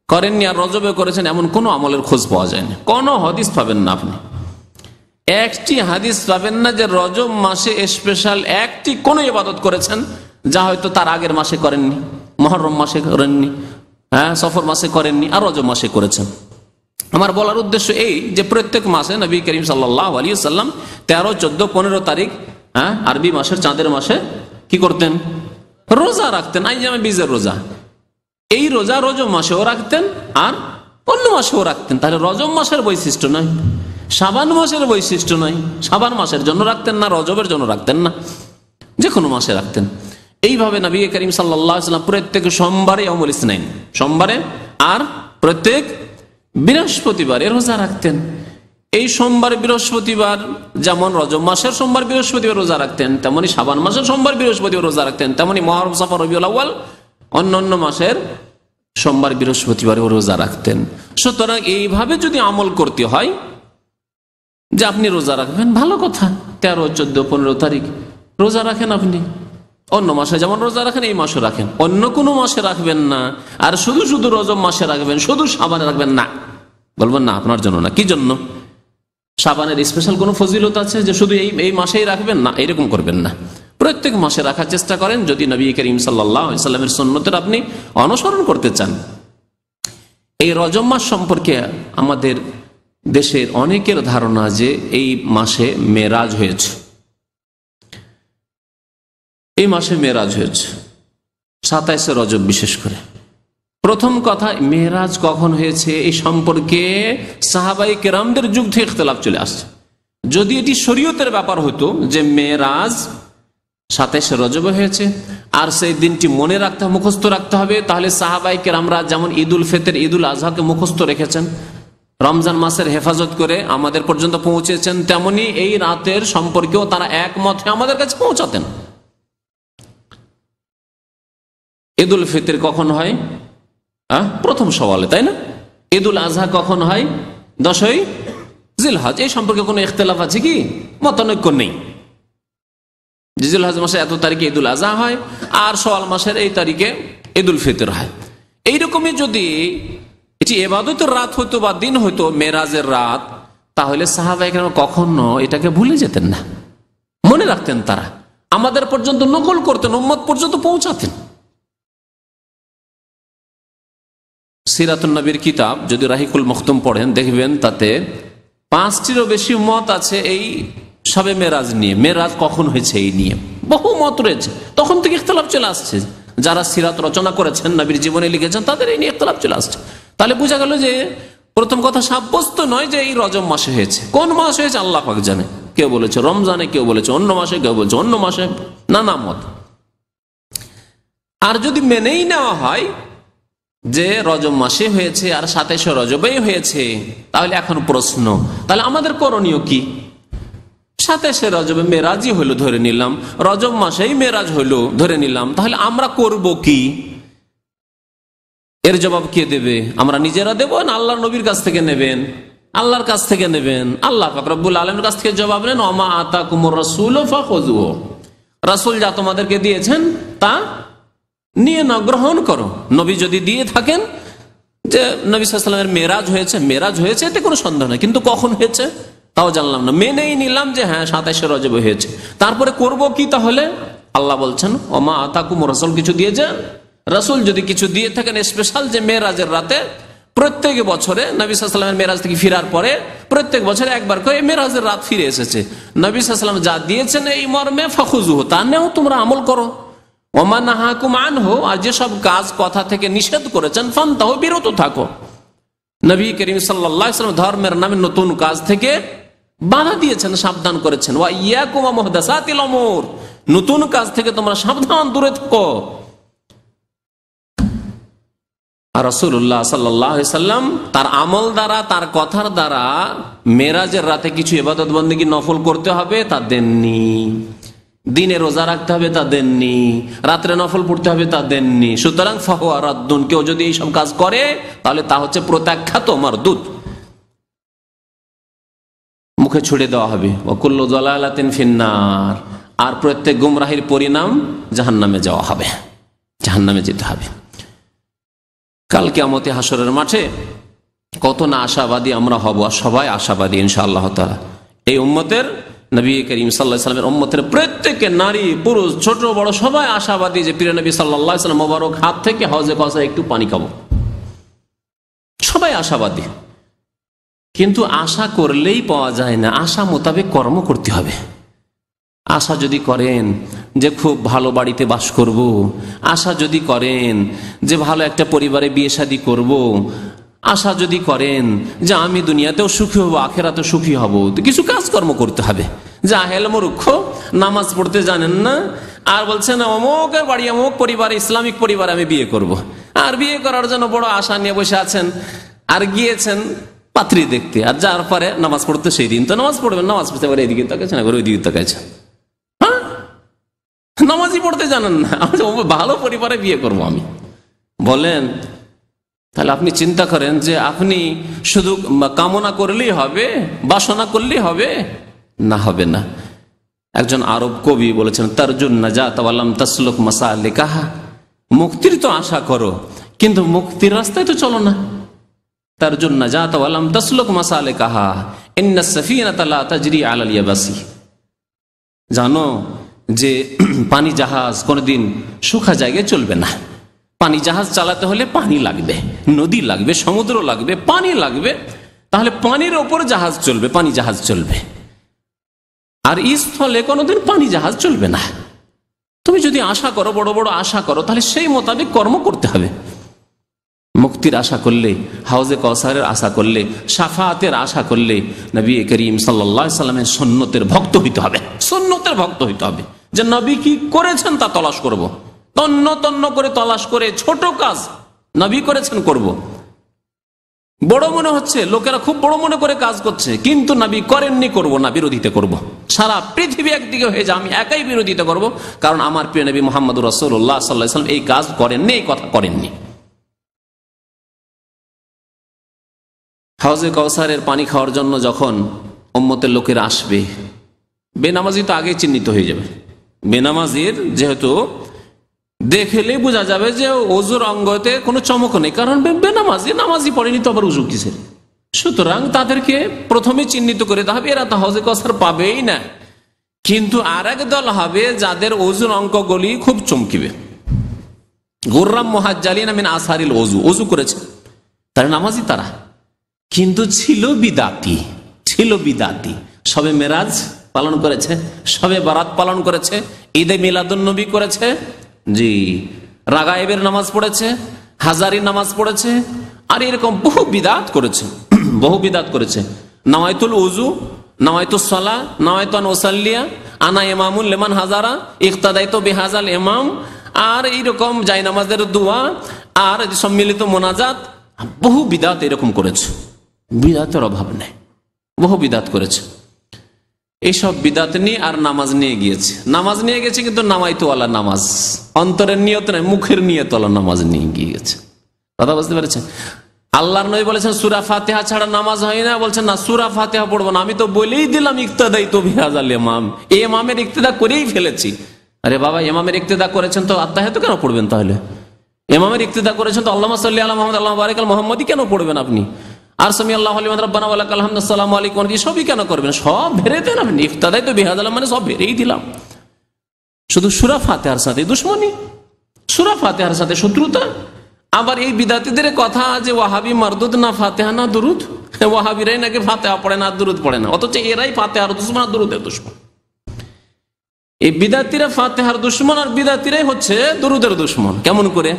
করেননি আর রজবে করেছেন, এমন কোন আমলের খোঁজ পাওয়া যায় না। কোন হাদিস পাবেন না আপনি, একটি হাদিস পাবেন না যে রজব মাসে স্পেশাল একটি কোন ইবাদত করেছেন যা হয়তো তার আগের মাসে করেননি, মুহররম মাসে করেননি, সফর মাসে করেননি, আর রজব মাসে করেছেন। আমার বলার উদ্দেশ্য এই যে প্রত্যেক মাসে নবী করিম সাল্লাল্লাহু আলাইহি ওয়াসাল্লাম 13, 14, 15 তারিখ আরবি মাসের চাঁদের মাসে কি করতেন? রোজা রাখতেন, আইয়ামে বীজের রোজা। এই রোজা রজব মাসেও রাখতেন আর অন্য মাসেও রাখতেন। তাহলে রজব মাসের বৈশিষ্ট্য নয়, শাবান মাসের বৈশিষ্ট্য নয়, শাবান মাসের জন্য রাখতেন না, রজবের জন্য রাখতেন না, যে কোনো মাসে রাখতেন। এইভাবে নবী করিম সাল্লাল্লাহু আলাইহি ওয়াসাল্লাম প্রত্যেক সোমবারে ইয়াউমুল ইসনাইন, সোমবারে আর প্রত্যেক বৃহস্পতিবারে রোজা রাখতেন। এই সোমবার বৃহস্পতিবার যেমন রজব মাসের সোমবার বৃহস্পতিবার রোজা রাখতেন, তেমনি শাবান মাসের সোমবার বৃহস্পতিবার রোজা রাখতেন, তেমনি মুহররম, সফর, রবিউল আউয়াল অন্য মাসের সোমবার বৃহস্পতিবারে রোজা রাখতেন। সুতরাং এইভাবে যদি আমল করতে হয় যে আপনি রোজা রাখবেন, ভালো কথা, 13, 14, 15 তারিখ রোজা রাখেন আপনি, অন্য মাসে যেমন রোজা রাখেন এই মাসে রাখেন, অন্য কোনো মাসে রাখবেন না। আর শুধু শুধু রজব মাসে রাখবেন, শুধু শাবানে রাখবেন না, বলবেন না আপনার জন্য না। কি জন্য? শাবানের স্পেশাল কোনো ফজিলত আছে যে শুধু এই মাসেই রাখবেন? না, এরকম করবেন না। প্রত্যেক মাসে রাখার চেষ্টা করেন যদি নবী করিম সাল্লাল্লাহু আলাইহি সাল্লামের সুন্নতের আপনি অনুসরণ করতে চান। এই রজব মাস সম্পর্কে আমাদের দেশের অনেকের ধারণা যে এই মাসে মেরাজ হয়েছে, এই মাসে মেরাজ হয়েছে 27শে রজব। বিশেষ করে প্রথম কথা, মেরাজ কখন হয়েছে এই সম্পর্কে সাহাবায়ে কেরামদের যুগ থেকে ইখতিলাফ চলে আসছে। যদি এটি শরীয়তের ব্যাপার হতো যে মেরাজ 27শে রজবে হয়েছে আর সেই দিনটি মনে রাখতে হবে, মুখস্থ রাখতে হবে, তাহলে সাহাবায়ে কেরামরা যেমন ঈদুল ফিতর, ঈদুল আজহাকে মুখস্থ রেখেছেন, রমজান মাসের হেফাজত করে আমাদের পর্যন্ত পৌঁছেছেন, তেমনি এই রাতের সম্পর্কেও তারা একমত হয়ে আমাদের কাছে পৌঁছাতেন। ঈদুল ফিতর কখন হয়? প্রথম সওয়ালে, তাই না? ঈদুল আজহা কখন হয়? 10ই জিলহজ। এই সম্পর্কে কোনো ইখতিলাফ আছে কি? মতানৈক্য নেই। জিলহজ মাসে এত তারিখে ঈদুল আজহা হয় আর শাওয়াল মাসের এই তারিখে ঈদুল ফিতর হয়। এইরকমই যদি এটি ইবাদতের রাত হইতো বা দিন হইতো, মেরাজের রাত, তাহলে সাহাবায়ে কেরাম কখনো এটাকে ভুলে যেতেন না, মনে রাখতেন। তারা আমাদের পর্যন্ত নকল করতেন, উম্মত পর্যন্ত পৌঁছাতেন। সিরাতুন নবীর কিতাব যদি রাহিকুল মখতুম পড়েন, দেখবেন তাতে 5টিরও বেশি মত আছে এই শবে মেরাজ নিয়ে। মেরাজ কখন হয়েছে এই নিয়ে বহু মত রয়েছে, তখন থেকে ইখতিলাফ চলে আসছে। যারা সিরাত রচনা করেছেন, নবীর জীবনে লিখেছেন, তাদের এই নিয়ে ইখতিলাফ চলে আসছে। তাহলে বোঝা গেল যে প্রথম কথা সাব্যস্ত নয় যে এই রজব মাসে হয়েছে। কোন মাস হয়েছে আল্লাহ পাক জানে। কেউ বলেছে রমজানে, কেউ বলেছে অন্য মাসে, কেউ বলছে অন্য মাসে, নানা মত। আর যদি মেনেই নেওয়া হয় যে রজব মাসে হয়েছে আর 27শে রজবেই হয়েছে, তাহলে এখন প্রশ্ন, তাহলে আমাদের করণীয় কি? 27শে রজবে মেরাজই হইল ধরে নিলাম, রজব মাসেই মেরাজ হইল ধরে নিলাম, তাহলে আমরা করব কি? এর জবাব কে দেবে? আমরা নিজেরা দেব না আল্লাহর নবীর কাছ থেকে নেবেন? আল্লাহর কাছ থেকে নেবেন। আল্লাহ পাক রব্বুল আলামিনের কাছ থেকে জবাব নেন, ওমা আতাকুমুর রাসূলু ফাখুযুহু, রাসূল যা তোমাদেরকে দিয়েছেন তা নিয়ে নাও, গ্রহণ করো। নবী যদি দিয়ে থাকেন যে নবী সাল্লাল্লাহু আলাইহি ওয়াসাল্লামের মেরাজ হয়েছে, মেরাজ হয়েছে, এতে কোনো সন্দেহ নেই, কিন্তু কখন হয়েছে তাও জানলাম না, মেনেই নিলাম যে হ্যাঁ 27শে রজবে হয়েছে। তারপরে করব কি? তাহলে আল্লাহ বলছেন ওমা আতাকুমুর রাসূল, কিছু দিয়ে যান। রাসূল যদি কিছু দিয়ে থাকেন স্পেশাল, যে মেরাজের রাতে প্রত্যেক বছরে নবী সাল্লাল্লাহু আলাইহি ওয়াসাল্লামের মেরাজ থেকে ফেরার পরে প্রত্যেক বছরে একবার করে মেরাজের রাত ফিরে এসেছে, নবী সাল্লাল্লাহু আলাইহি ওয়াসাল্লাম যা দিয়েছেন এই মর্মে ফাখুযুহু, তা নেও, তোমরা আমল করো। ওমা নাহাকুম আনহু, আর যেসব কাজ কথা থেকে নিষেধ করেছেন ফান্তাহু, বিরত থাকো। নবী করিম সাল্লাল্লাহু আলাইহি ওয়াসাল্লাম ধর্মের নামে নতুন কাজ থেকে বাধা দিয়েছেন, সাবধান করেছেন। ওয়া ইয়াকুম ওয়া মুহদাসাতিল উমুর, নতুন কাজ থেকে তোমরা সাবধান, দূরে থাকো। আর রাসূলুল্লাহ সাল্লাল্লাহু আলাইহি ওয়াসাল্লাম তার আমল দ্বারা, তার কথার দ্বারা মেরাজের রাতে কিছু ইবাদত বন্দেগী নফল করতে হবে তা দেননি, দিনে রোজা রাখতে হবে তা দেননি, রাত্রে নফল পড়তে হবে তা দেননি। সুতরাং ফাহুয়া রাদ্দুন, কেউ যদি এইসব কাজ করে তাহলে তা হচ্ছে প্রত্যাখ্যাত, মারদুদ, মুখে ছুড়ে দেওয়া হবে। ওয়া কুল্লু যালালাতিন ফিন্নার, আর প্রত্যেক গুমরাহির পরিণাম জাহান্নামে যাওয়া হবে, জাহান্নামে যেতে হবে। কাল কিয়ামতে হাসরের মাঠে কত না আশাবাদী আমরা হব, আর সবাই আশাবাদী ইনশাআল্লাহ তাআলা। এই উম্মতের, নবী করিম সাল্লাল্লাহু আলাইহি ওয়াসাল্লামের উম্মতের প্রত্যেকে, নারী পুরুষ ছোট বড় সবাই আশাবাদী যে প্রিয় নবী সাল্লাল্লাহু আলাইহি ওয়াসাল্লাম মোবারক হাত থেকে হজে কাউসার একটু পানি খাবো, সবাই আশাবাদী। কিন্তু আশা করলেই পাওয়া যায় না, আশা মোতাবেক কর্ম করতে হবে। আশা যদি করেন যে খুব ভালো বাড়িতে বাস করব, আশা যদি করেন যে ভালো একটা পরিবারে বিয়ে শাদী করব, আশা যদি করেন যে আমি দুনিয়াতেও সুখী হব, আখেরাতেও সুখী হব, তো কিছু কাজকর্ম করতে হবে। জাহেল মূর্খ, নামাজ পড়তে জানেন না, আর বলছেন অমুকের বাড়ি অমুক পরিবারে, ইসলামিক পরিবারে আমি বিয়ে করব। আর বিয়ে করার জন্য বড় আশা নিয়ে বসে আছেন, আর গিয়েছেন পাত্রী দেখতে, আর যার পরে নামাজ পড়তে সেই দিন তো নামাজ পড়বেন, নামাজ পড়তে পারে এদিকে তাকাইছেন, এবার ওইদিকে তাকাইছেন, হ্যাঁ নামাজই পড়তে জানেন না, ভালো পরিবারে বিয়ে করব আমি বলেন। তাহলে আপনি চিন্তা করেন যে আপনি শুধু কামনা করলেই হবে, বাসনা করলেই হবে? না, হবে না। একজন আরব কবি বলেছেন, তারজুন নাজাত ওয়া লাম তাসলুক মাসালিকাহা, মুক্তির তো আশা করো কিন্তু মুক্তির রাস্তায় তো চলো না। তারজুন নাজাত ওয়া লাম তাসলুক মাসালিকাহা ইন্নাস সাফিনাতা লা তাজরি আলাল ইয়াবাসি, জানো যে পানি জাহাজ কোনোদিন শুখা জায়গায় চলবে না। পানি জাহাজ চালাতে হলে পানি লাগবে, নদী লাগবে, সমুদ্র লাগবে, পানি লাগবে, তাহলে পানির ওপর জাহাজ চলবে, পানি জাহাজ চলবে। আর স্থলে কোনোদিন পানি জাহাজ চলবে না। তুমি যদি আশা করো, বড় বড় আশা করো, তাহলে সেই মোতাবেক কর্ম করতে হবে। মুক্তির আশা করলে, হাউজে কাউসারের আশা করলে, শাফাতের আশা করলে নবী করিম সাল্লাল্লাহু আলাইহি সাল্লামের সুন্নতের ভক্ত হইতে হবে, সুন্নতের ভক্ত হইতে হবে। যে নবী কি করেছেন তা তলাশ করব, তন্ন তন্ন করে তলাশ করে, ছোট কাজ নবী করেছেন করব। বড় মনে হচ্ছে, লোকেরা খুব বড় মনে করে কাজ করছে, কিন্তু নবী করেননি, করব না, বিরোধিতা করব। সারা পৃথিবী একদিকে হয়ে যায়, আমি একাই বিরোধিতা করব, কারণ আমার প্রিয় নবী মুহাম্মদুর রাসূলুল্লাহ সাল্লাল্লাহু আলাইহি ওয়াসাল্লাম এই কাজ করেননি, এই কথা করেননি। হাউজে কাউসারের পানি খাওয়ার জন্য যখন উম্মতের লোকেরা আসবে, বেনামাজি তো আগেই চিহ্নিত হয়ে যাবে। বেনামাজির যেহেতু দেখলে বোঝা যাবে যে ওযুর অঙ্গতে কোনো চমক নেই, কারণ বেনামাজি, নামাজি পড়েনি তো আবার উজু কিসের। সুতরাং তাদেরকে প্রথমে চিহ্নিত করে দিতে হবে, এরা তো হাউজে কাউসার পাবেই না। কিন্তু আর এক দল হবে যাদের ওযুর অঙ্কগুলি খুব চমকিবে। গুররাম মুহাজ্জালিনা মিন আসারিল ওযু, ওযু করেছে, তারা নামাজি, তারা কিন্তু ছিল বিদাতি, ছিল বিদাতি। সবে মেরাজ পালন করেছে, সবে বারাত পালন করেছে, ঈদে মিলাদুন নবী করেছে, জি, রাগায়েবের নামাজ পড়েছে, হাজারি নামাজ পড়েছে, আর এরকম বহু বিদাত করেছে, বহু বিদাত করেছে। নাওয়াইতুল উযু, নাওয়াইতুস সালাহ, নাওয়াইতু আন উসাল্লিয়া, আনা ইমামুল লিমান হাজারা, ইক্তাদাইতু বিহাজাল ইমাম, আর এইরকম জায় নামাজের দোয়া, আর সম্মিলিত মোনাজাত, বহু বিদাত এরকম করেছে। বিদাতের অভাব নেই, বহু বিদাত করেছে। এইসব বিদাত নিয়ে আর নামাজ নিয়ে গিয়েছে, নামাজ নিয়ে গেছে, কিন্তু নামাইতো ওয়ালা নামাজ, অন্তরের নিয়ত নয়, মুখের নিয়ত ওয়ালা নামাজ নিয়ে গিয়ে গেছে। কথা বুঝতে পেরেছেন? আল্লাহর নবী বলেছেন সূরা ফাতিহা ছাড়া নামাজ হয় না, বলছেন না সূরা ফাতিহা পড়বো না, আমি তো বলেই দিলাম ইক্তাদাইতু বিহাজাল ইমাম, এই ইমামের ইক্তেদা করেই ফেলেছি। আরে বাবা, ইমামের ইক্তেদা করেছেন তো আত্তাহিয়াতু কেন পড়বেন? তাহলে ইমামের ইক্তেদা করেছেন তো আল্লাহুম্মা সাল্লি আলা মুহাম্মাদ আল্লাহুম্মা বারিক আলা মুহাম্মাদি কেন পড়বেন আপনি? আর সামি আল্লাহু লিমান রাব্বানা ওয়া লাকাল হামদু আসসালামু আলাইকুম সবই কেন করবেন? সব ভেরে দেন আপনি। ইক্তাদাইতু বিহাজাল মানে সব ভেরেই দিলাম। শুধু সূরা ফাতিহার সাথে দুশমনী, সূরা ফাতিহার সাথে শত্রুতা। আবার এই বিদাতীদের কথা যে ওয়াহাবি মারদুদ, না ফাতিহা না দুরুদ, ওয়াহাবিরাই নাকি ফাতিহা পড়ে না, দুরুদ পড়ে না, অথচ এরাই ফাতিহার দুশমন আর দুরুদের দুশমন। এই বিদাতীরা ফাতিহার দুশমন আর বিদাতীরাই হচ্ছে দুরুদের দুশমন। কেমন করে?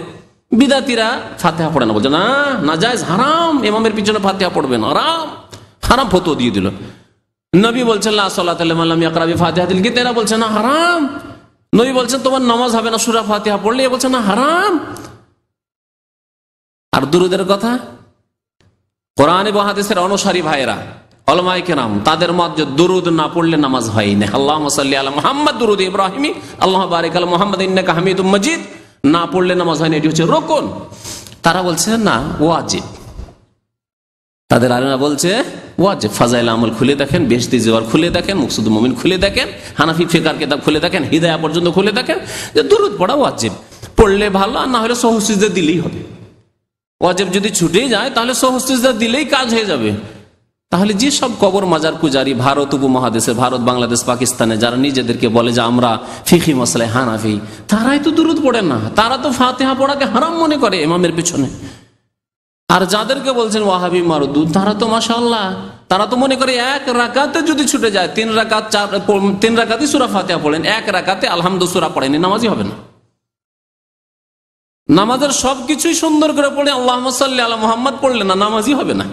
বিদাতীরা ফাতিহা পড়ে না, বলছে না, নাজায়েজ, হারাম, ইমামের পিছনে ফাতিহা পড়বে না, হারাম, হারাম ফতোয়া দিয়ে দিল। নবী বলছেন লা সালাতা লিমান লাম ইয়াকরা বিফাতিহাতিল কিতাব, এরা বলছে না হারাম। নবী বলছেন তোমার নামাজ হবে না সূরা ফাতিহা পড়লে, এ বলছে না হারাম। আর দুরুদের কথা, কোরআন এবং হাদিসের অনুসারী ভাইরা, উলামায়ে কেরাম, তাদের মত যে দুরুদ না পড়লে নামাজ হয় না। আল্লাহুম্মা সাল্লি আলা মুহাম্মাদ, দুরুদ ইব্রাহিমি, আল্লাহুম্মা বারিক আলা মুহাম্মাদ ইন্নাকা হামিদুম মাজিদ, না পড়লে নামাজ হয় না, এটি হচ্ছে রুকুন। তারা বলছে না, ওয়াজিব। তাদের আলেমরা বলছে ওয়াজিব। ফাজাইল আমল খুলে দেখেন, বেহেশতি জিওয়ার খুলে দেখেন, মুকসুদুল মুমিন খুলে দেখেন, হানাফি ফিকহার কিতাব খুলে দেখেন, হিদায়া পর্যন্ত খুলে দেখেন, যে দুরুদ পড়া ওয়াজিব। পড়লে ভালো, আর না হলে সহজ সিজদা দিলেই হবে। ওয়াজিব যদি ছুটে যায় তাহলে সহজ সিজদা দিলেই কাজ হয়ে যাবে। তাহলে যে সব কবর মাজার পূজারী ভারত উপমহাদেশে, ভারত, বাংলাদেশ, পাকিস্তানে যারা নিজেদেরকে বলে যে আমরা ফিকহি মাসলায় হানাফি, তারাই তো দুরুদ পড়ে না, তারা তো ফাতিহা পড়াকে হারাম মনে করে ইমামের পিছনে। আর যাদেরকে বলছেন ওয়াহাবি মারদুদ, তারা তো মাশাআল্লাহ, তারা তো মনে করে এক রাকাতে যদি ছুটে যায়, 3 রাকাত 3 রাকাতই সূরা ফাতিহা পড়েন, এক রাকাতে আলহামদু সূরা পড়েনি, নামাজই হবে না। নামাজের সবকিছুই সুন্দর করে পড়ে, আল্লাহুম্মা সাল্লি আলা মুহাম্মাদ পড়লে না, নামাজই হবে না।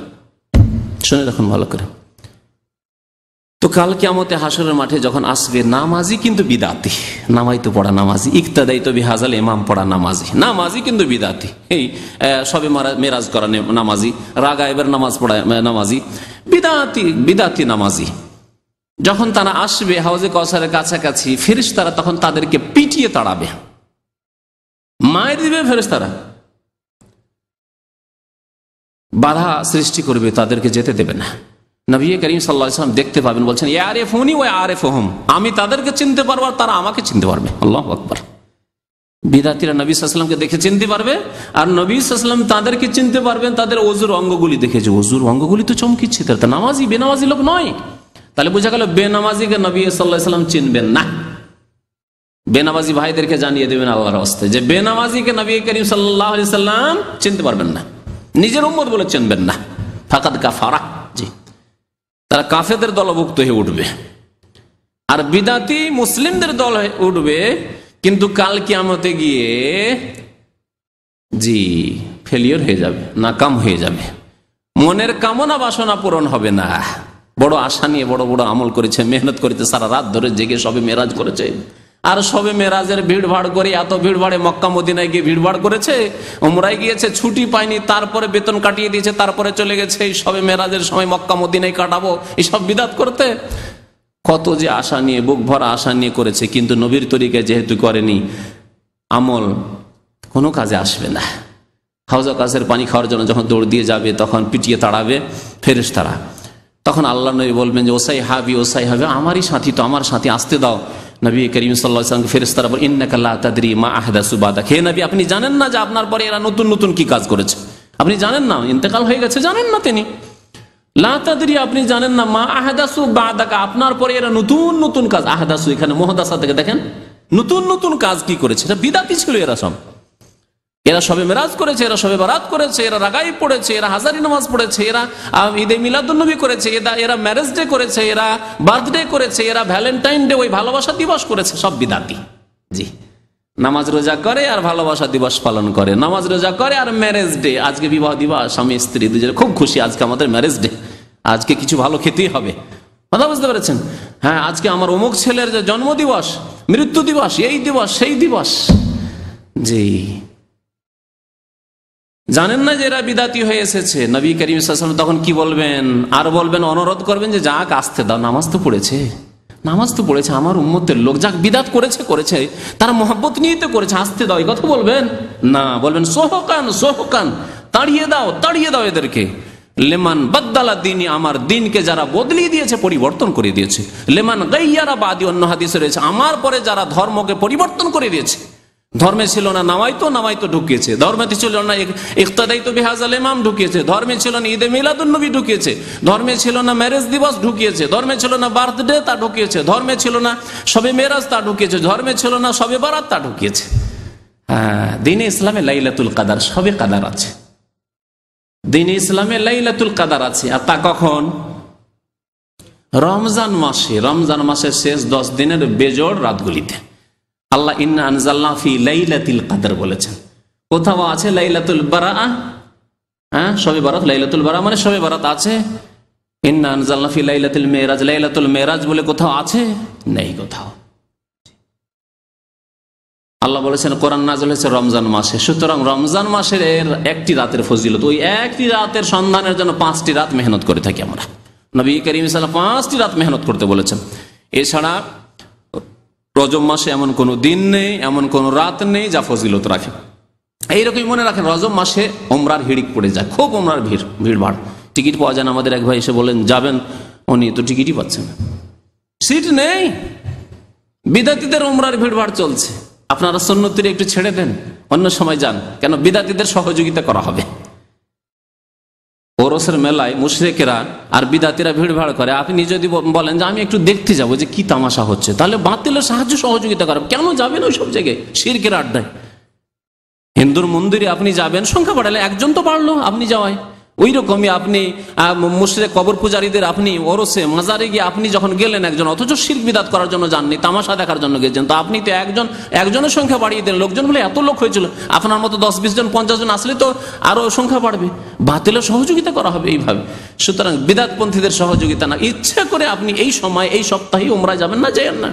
শুনে রাখুন ভালো করে। তো কাল কিয়ামতে হাসরের মাঠে যখন আসবে, নামাজি কিন্তু বিদাতি, নামাইতো পড়া নামাজি, ইক্তাদাইতু বিহাজাল ইমাম পড়া নামাজি, নামাজি কিন্তু বিদাতি। এই সবে মেরাজ করা নামাজি, রাগায়েবের নামাজ পড়া নামাজি, বিদাতি, বিদাতি নামাজি। যখন তারা আসবে হাউজে কাউসারের কাছাকাছি, ফেরেশতারা তখন তাদেরকে পিটিয়ে তাড়াবে, মায়ের দিবে, ফেরেশতারা বাধা সৃষ্টি করবে, তাদেরকে যেতে দেবে না। নবী করিম সাল্লাল্লাহু আলাইহি ওয়াসাল্লাম দেখতে পাবেন, বলছেন ইয়ারিফুনি ওয়া আরিফুহুম, আমি তাদেরকে চিনতে পারবো আর তারা আমাকে চিনতে পারবে। আল্লাহু আকবার। বিদাতীরা নবী সাল্লাল্লাহু আলাইহি ওয়াসাল্লামকে দেখে চিনতে পারবে, আর নবী সাল্লাল্লাহু আলাইহি ওয়াসাল্লাম তাদেরকে চিনতে পারবেন তাদের ওযুর অঙ্গগুলি দেখে, যে ওযুর অঙ্গগুলি তো চমকিচ্ছে, তারা নামাজি, বেনামাজি লোক নয়। তাহলে বোঝা গেল বেনামাজিকে নবী সাল্লাল্লাহু আলাইহি ওয়াসাল্লাম চিনবেন না। বেনামাজি ভাইদেরকে জানিয়ে দেবেন আল্লাহর রাস্তায় যে বেনামাজিকে নবী করিম সাল্লাল্লাহু আলাইহি সাল্লাম চিনতে পারবেন না, নিজের উম্মত বলে চিনবেন না। ফাকাদ কাফারা, জি, তারা কাফেরদের দলভুক্ত হয়ে উঠবে। আর বিদাতি মুসলিমদের দল হয়ে উঠবে, কিন্তু কাল কিয়ামতে গিয়ে জি ফেলিওর হয়ে যাবে, নাকাম হয়ে যাবে। মনের কামনা বাসনা পূরণ হবে না। বড় আশা নিয়ে বড় বড় আমল করেছে, মেহনত করেছে, সারা রাত ধরে জেগে সবে মেরাজ করেছে। আর সবে মেরাজের ভিড় ভাড় করে, এত ভিড় ভাড়ে মক্কা মদিনায় গিয়ে ভিড় ভাড় করেছে, উমরায় গিয়েছে, ছুটি পায়নি, তারপরে বেতন কাটিয়ে দিয়েছে, তারপরে চলে গেছে এই সবে মেরাজের সময় মক্কা মদিনায় কাটাবো এইসব বিদাত করতে। কত যে আশা নিয়ে, বুক ভরা আশা নিয়ে করেছে, কিন্তু নবীর তরিকায় যেহেতু করেনি, আমল কোনো কাজে আসবে না। হাউজা কাছের পানি খাওয়ার জন্য যখন দৌড় দিয়ে যাবে, তখন পিটিয়ে তাড়াবে ফেরেশতারা। তখন আল্লাহ নবী বলবেন যে ওসাই হাবি, ওসাই হাবি, আমারই সাথী তো, আমার সাথী, আসতে দাও। নবী করিম সাল্লাল্লাহু আলাইহি ওয়াসাল্লাম ফেরেশতারা বলেন ইন্নাকা লা তাদরি মা আহদাসু বাদাক, হে নবী আপনি জানেন না যে আপনার পরে এরা নতুন নতুন কি কাজ করেছে, আপনি জানেন না, ইন্তেকাল হয়ে গেছে, জানেন না তিনি। লা তাদরি, আপনি জানেন না, মা আহদাসু বাদাকা, আপনার পরে এরা নতুন নতুন কাজ। আহদাসু এখানে মুহদাসা থেকে দেখেন, নতুন নতুন কাজ কি করেছে। এটা বিদাতি ছিল এরা সব। এরা সবে মেরাজ করেছে, এরা সবে বারাত করেছে, এরা রাগাই পড়েছে, এরা হাজারি নামাজ পড়েছে, এরা ঈদে মিলাদুন্নবী করেছে, এরা ম্যারেজ ডে করেছে, এরা বার্থডে করেছে, এরা ভ্যালেন্টাইন ডে, ওই ভালোবাসা দিবস করেছে, সব বিদাতি। জি, নামাজ রোজা করে আর ভালোবাসা দিবস পালন করে, নামাজ রোজা করে আর ম্যারেজ ডে, আজকে বিবাহ দিবস, স্বামী স্ত্রী দুজনে খুব খুশি, আজকে আমাদের ম্যারেজ ডে, আজকে কিছু ভালো খেতেই হবে। কথা বুঝতে পেরেছেন? হ্যাঁ, আজকে আমার অমুক ছেলের জন্ম দিবস, মৃত্যু দিবস, এই দিবস সেই দিবস। জি, জানেন না যে এরা বিদাতি হয়ে এসেছে। নবী করিম সাল্লাল্লাহু আলাইহি ওয়াসাল্লাম তখন কি বলবেন? আর বলবেন, অনুরোধ করবেন যে যাক আসতে দাও, নামাজ তো পড়েছে, নামাজ তো পড়েছে, আমার উম্মতের লোক, যাক বিদাত করেছে করেছে, তারা মহব্বত নিয়ে তো করেছে, আসতে দাও। এই কথা বলবেন না, বলবেন সোহকান সোহকান, তাড়িয়ে দাও, তাড়িয়ে দাও এদেরকে। লেমান বাদ্দালা দিনী, আমার দিনকে যারা বদলিয়ে দিয়েছে, পরিবর্তন করে দিয়েছে। লেমান গাইয়ারা বাদি, অন্য হাদিসে রয়েছে, আমার পরে যারা ধর্মকে পরিবর্তন করে দিয়েছে। ধর্মে ছিল না নামাইতো, নামাইতো ঢুকিয়েছে। ধর্মে ছিল না ইক্তাদাইতো বিহাজাল ইমাম, ঢুকিয়েছে। ধর্মে ছিল না ঈদে মিলাদুন্নবী, ঢুকিয়েছে। ধর্মে ছিল না ম্যারেজ দিবস, ঢুকিয়েছে। ধর্মে ছিল না বার্থডে, তা ঢুকিয়েছে। ধর্মে ছিল না সবে মেরাজ, তা ঢুকিয়েছে। ধর্মে ছিল না সবে বারাত, তা ঢুকিয়েছে। হ্যাঁ, দ্বীনে ইসলামে লাইলাতুল কাদার, সবে কাদার আছে। দ্বীনে ইসলামে লাইলাতুল কাদার আছে। আর তা কখন? রমজান মাসে, রমজান মাসের শেষ 10 দিনের বেজোড় রাতগুলিতে। আল্লাহ ইন্না আনজালনা ফি লাইলাতুল কদর বলেছেন। কোথাও আছে লাইলাতুল বারাআ, হ্যাঁ শবে বারাত, লাইলাতুল বারাআ মানে শবে বারাত আছে। ইন্না আনজালনা ফি লাইলাতুল মেরাজ, লাইলাতুল মেরাজ বলে কোথাও আছে? নেই কোথাও। আল্লাহ বলেছেন কোরআন নাযিল হয়েছে রমজান মাসে, সুতরাং রমজান মাসের একটি রাতের ফজিলত, ওই একটি রাতের সন্ধানের জন্য 5টি রাত মেহনত করে থাকি আমরা। নবী করিম সাল্লাল্লাহু আলাইহি ওয়াসাল্লাম 5টি রাত মেহনত করতে বলেছেন। এছাড়া রজব মাসে এমন কোনো দিন নেই, এমন কোনো রাত নেই যা ফজিলত রাখে। এইরকমই মনে রাখেন, রজব মাসে ওমরার হিড়িক পড়ে যায়, খুব ওমরার ভিড় ভাড়, টিকিট পাওয়া যায় না। আমাদের এক ভাই এসে বলেন যাবেন, উনি তো টিকিটই পাচ্ছেন না, সিট নেই। বিদাতিদের ওমরার ভিড় ভাড় চলছে। আপনারা সুন্নতির একটু ছেড়ে দেন, অন্য সময় যান, কেন বিদাতিদের সহযোগিতা করা হবে। ওরসের মেলায় মুশরিকেরা আর বিদাতিরা ভিড় ভাড় করে, আপনি যদি বলেন যে আমি একটু দেখতে যাবো যে কি তামাশা হচ্ছে, তাহলে বাতিলের সাহায্য সহযোগিতা করেন। কেন যাবেন ওই সব জায়গায় শিরকের আড্ডায়? হিন্দুর মন্দিরে আপনি যাবেন, সংখ্যা বাড়ালে একজন তো বাড়লো আপনি যাওয়ায়। ওই রকমই আপনি মুশরিক কবর পূজারীদের আপনি ওরসে মাজারে গিয়ে আপনি যখন গেলেন একজন, অথচ শিরক বিদাত করার জন্য যাননি, তামাশা দেখার জন্য গেছেন, তো আপনি তো একজনের সংখ্যা বাড়িয়ে দেন। লোকজন বলে এত লোক হয়েছিল, আপনার মতো 10-20 জন 50 জন আসলে তো আরো সংখ্যা বাড়বে। বাতিলের সহযোগিতা করা হবে এইভাবে। সুতরাং বিদাতপন্থীদের সহযোগিতা না, ইচ্ছা করে আপনি এই সময় এই সপ্তাহে উমরা যাবেন না, যাবেন না।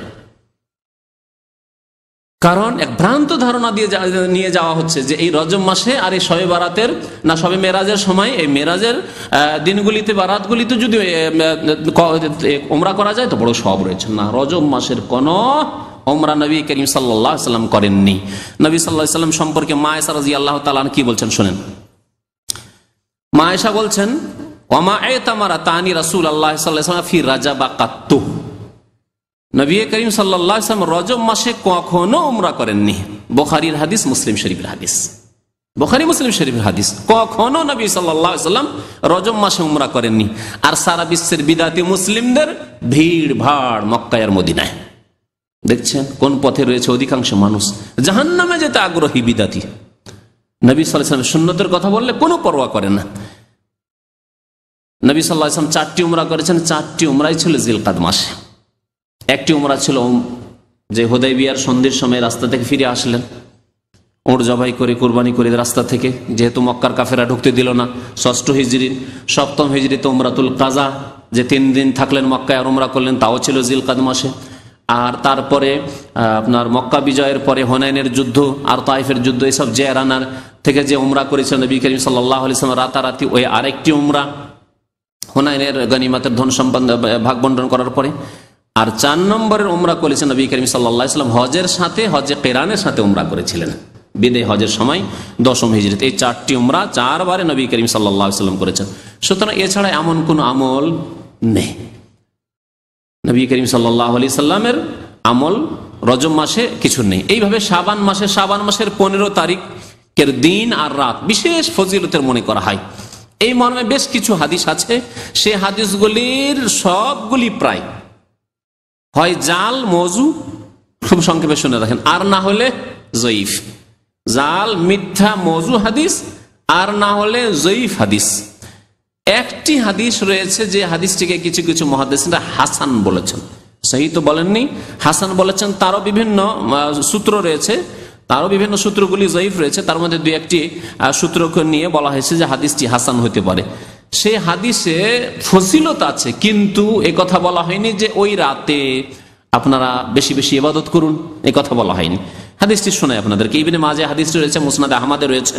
কারণ এক ভ্রান্ত ধারণা দিয়ে নিয়ে যাওয়া হচ্ছে যে এই রজব মাসে আর এই শবে বারাতের না শবে মেরাজের সময়, এই মেরাজের দিনগুলিতে বা রাতগুলিতে যদি উমরা করা যায় তো বড় সওয়াব রয়েছে। না, রজব মাসের কোন উমরা নবী করিম সাল্লাল্লাহু আলাইহি ওয়াসাল্লাম করেননি। নবী সাল্লাল্লাহু আলাইহি ওয়াসাল্লাম সম্পর্কে মা আয়েশা রাদিয়াল্লাহু তাআলা কি বলছেন শুনেন। মা আয়েশা বলছেন ওয়ামা আ'তামারা তানি রাসূলুল্লাহ সাল্লাল্লাহু আলাইহি ওয়াসাল্লাম ফি রাজাব কাত্তু, নবী করিম সাল্লাল্লাহু আলাইহি ওয়াসাল্লাম রজব মাসে কখনো উমরা করেননি। বুখারীর হাদিস, মুসলিম শরীফের হাদিস, বুখারী মুসলিম শরীফের হাদিস। কখনো নবী সাল্লাল্লাহু আলাইহি ওয়াসাল্লাম রজব মাসে উমরা করেননি। আর সারা বিশ্বের বিদাতি মুসলিমদের ভিড় ভাড় মক্কা আর মদিনায়। দেখছেন কোন পথে রয়েছে অধিকাংশ মানুষ, জাহান্নামে যেতে আগ্রহী বিদাতি। নবী সাল্লাল্লাহু আলাইহি ওয়াসাল্লাম সুন্নতের কথা বললে কোনো পরোয়া করে না। নবী সাল্লাল্লাহু আলাইহি ওয়াসাল্লাম 4টি উমরা করেছেন, 4টি উমরাই ছিল জিলকাদ মাসে। একটি উমরা ছিল যে হুদাইবিয়ার সন্ধির সময় রাস্তা থেকে ফিরে আসলেন, ওঁট জবাই করে কোরবানি করে রাস্তা থেকে, যেহেতু মক্কার কাফেরা ঢুকতে দিল না। 6ষ্ঠ হিজরি, 7ম হিজরিতে উমরাতুল কাজা, যে 3 দিন থাকলেন মক্কায় আর উমরা করলেন, তাও ছিল জিলকাদ মাসে। আর তারপরে আপনার মক্কা বিজয়ের পরে হুনাইনের যুদ্ধ আর তাইফের যুদ্ধ, এইসব জিয়ারানার থেকে যে উমরা করেছেন নবী করিম সাল্লাল্লাহু আলাইহি ওয়াসাল্লাম, রাতারাতি ওই আরেকটি উমরা হুনাইনের গনিমতের ধন সম্পদ ভাগ বন্টন করার পরে। আর 4 নম্বরের উমরা করেছেন নবী করিম সাল্লাল্লাহু আলাইহি ওয়াসাল্লাম হজের সাথে, হজে কিরানের সাথে উমরা করেছিলেন বিদায় হজের সময় 10ম হিজরিতে। এই 4টি উমরা 4 বারে নবী করিম সাল্লাল্লাহু আলাইহি ওয়াসাল্লাম করেছেন। সুতরাং এছাড়া এমন কোন আমল নেই। নবী করিম সাল্লাল্লাহু আলাইহি সাল্লামের আমল রজব মাসে কিছু নেই। এইভাবে শাবান মাসের 15 তারিখের দিন আর রাত বিশেষ ফজিলতের মনে করা হয়। এই মর্মে বেশ কিছু হাদিস আছে, সে হাদিসগুলির সবগুলি প্রায় হয় জাল মওযু, খুব সংক্ষেপে শুনে রাখেন, আর না হলে জয়ীফ। জাল মিথ্যা মওযু হাদিস, আর না হলে জয়ীফ হাদিস। একটি হাদিস রয়েছে যে হাদিসটিকে কিছু কিছু মুহাদ্দিসিনরা হাসান বলেছেন, সহিহ তো বলেননি, হাসান বলেছেন। তারও বিভিন্ন সূত্র রয়েছে, তারও বিভিন্ন সূত্রগুলি জয়ীফ রয়েছে। তার মধ্যে 2-1টি সূত্রকে নিয়ে বলা হয়েছে যে হাদিসটি হাসান হতে পারে। সে হাদিসে ফজিলত আছে, কিন্তু এ কথা বলা হয়নি যে ওই রাতে আপনারা বেশি বেশি ইবাদত করুন, এ কথা বলা হয়নি। হাদিসটি শোনায় আপনাদেরকে। ইবনে মাজাহ হাদিসটি রয়েছে, মুসনাদে আহমদে রয়েছে।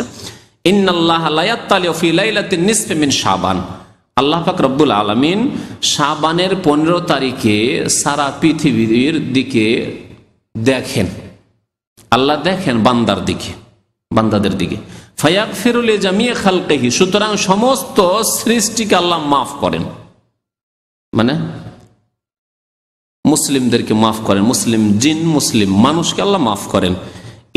ইন্নাল্লাহা লা ইয়াত্তালিউ ফি লাইলাতিন নিসফি মিন শাবান, আল্লাহ পাক রব্বুল আলামিন শাবানের 15 তারিখে সারা পৃথিবীর দিকে দেখেন। আল্লাহ দেখেন বান্দাদের দিকে। ফায়াগফিরু লিজামিই খালকিহি, সুতরাং সমস্ত সৃষ্টিকে আল্লাহ মাফ করেন, মানে মুসলিমদেরকে মাফ করেন, মুসলিম জিন মুসলিম মানুষকে আল্লাহ মাফ করেন।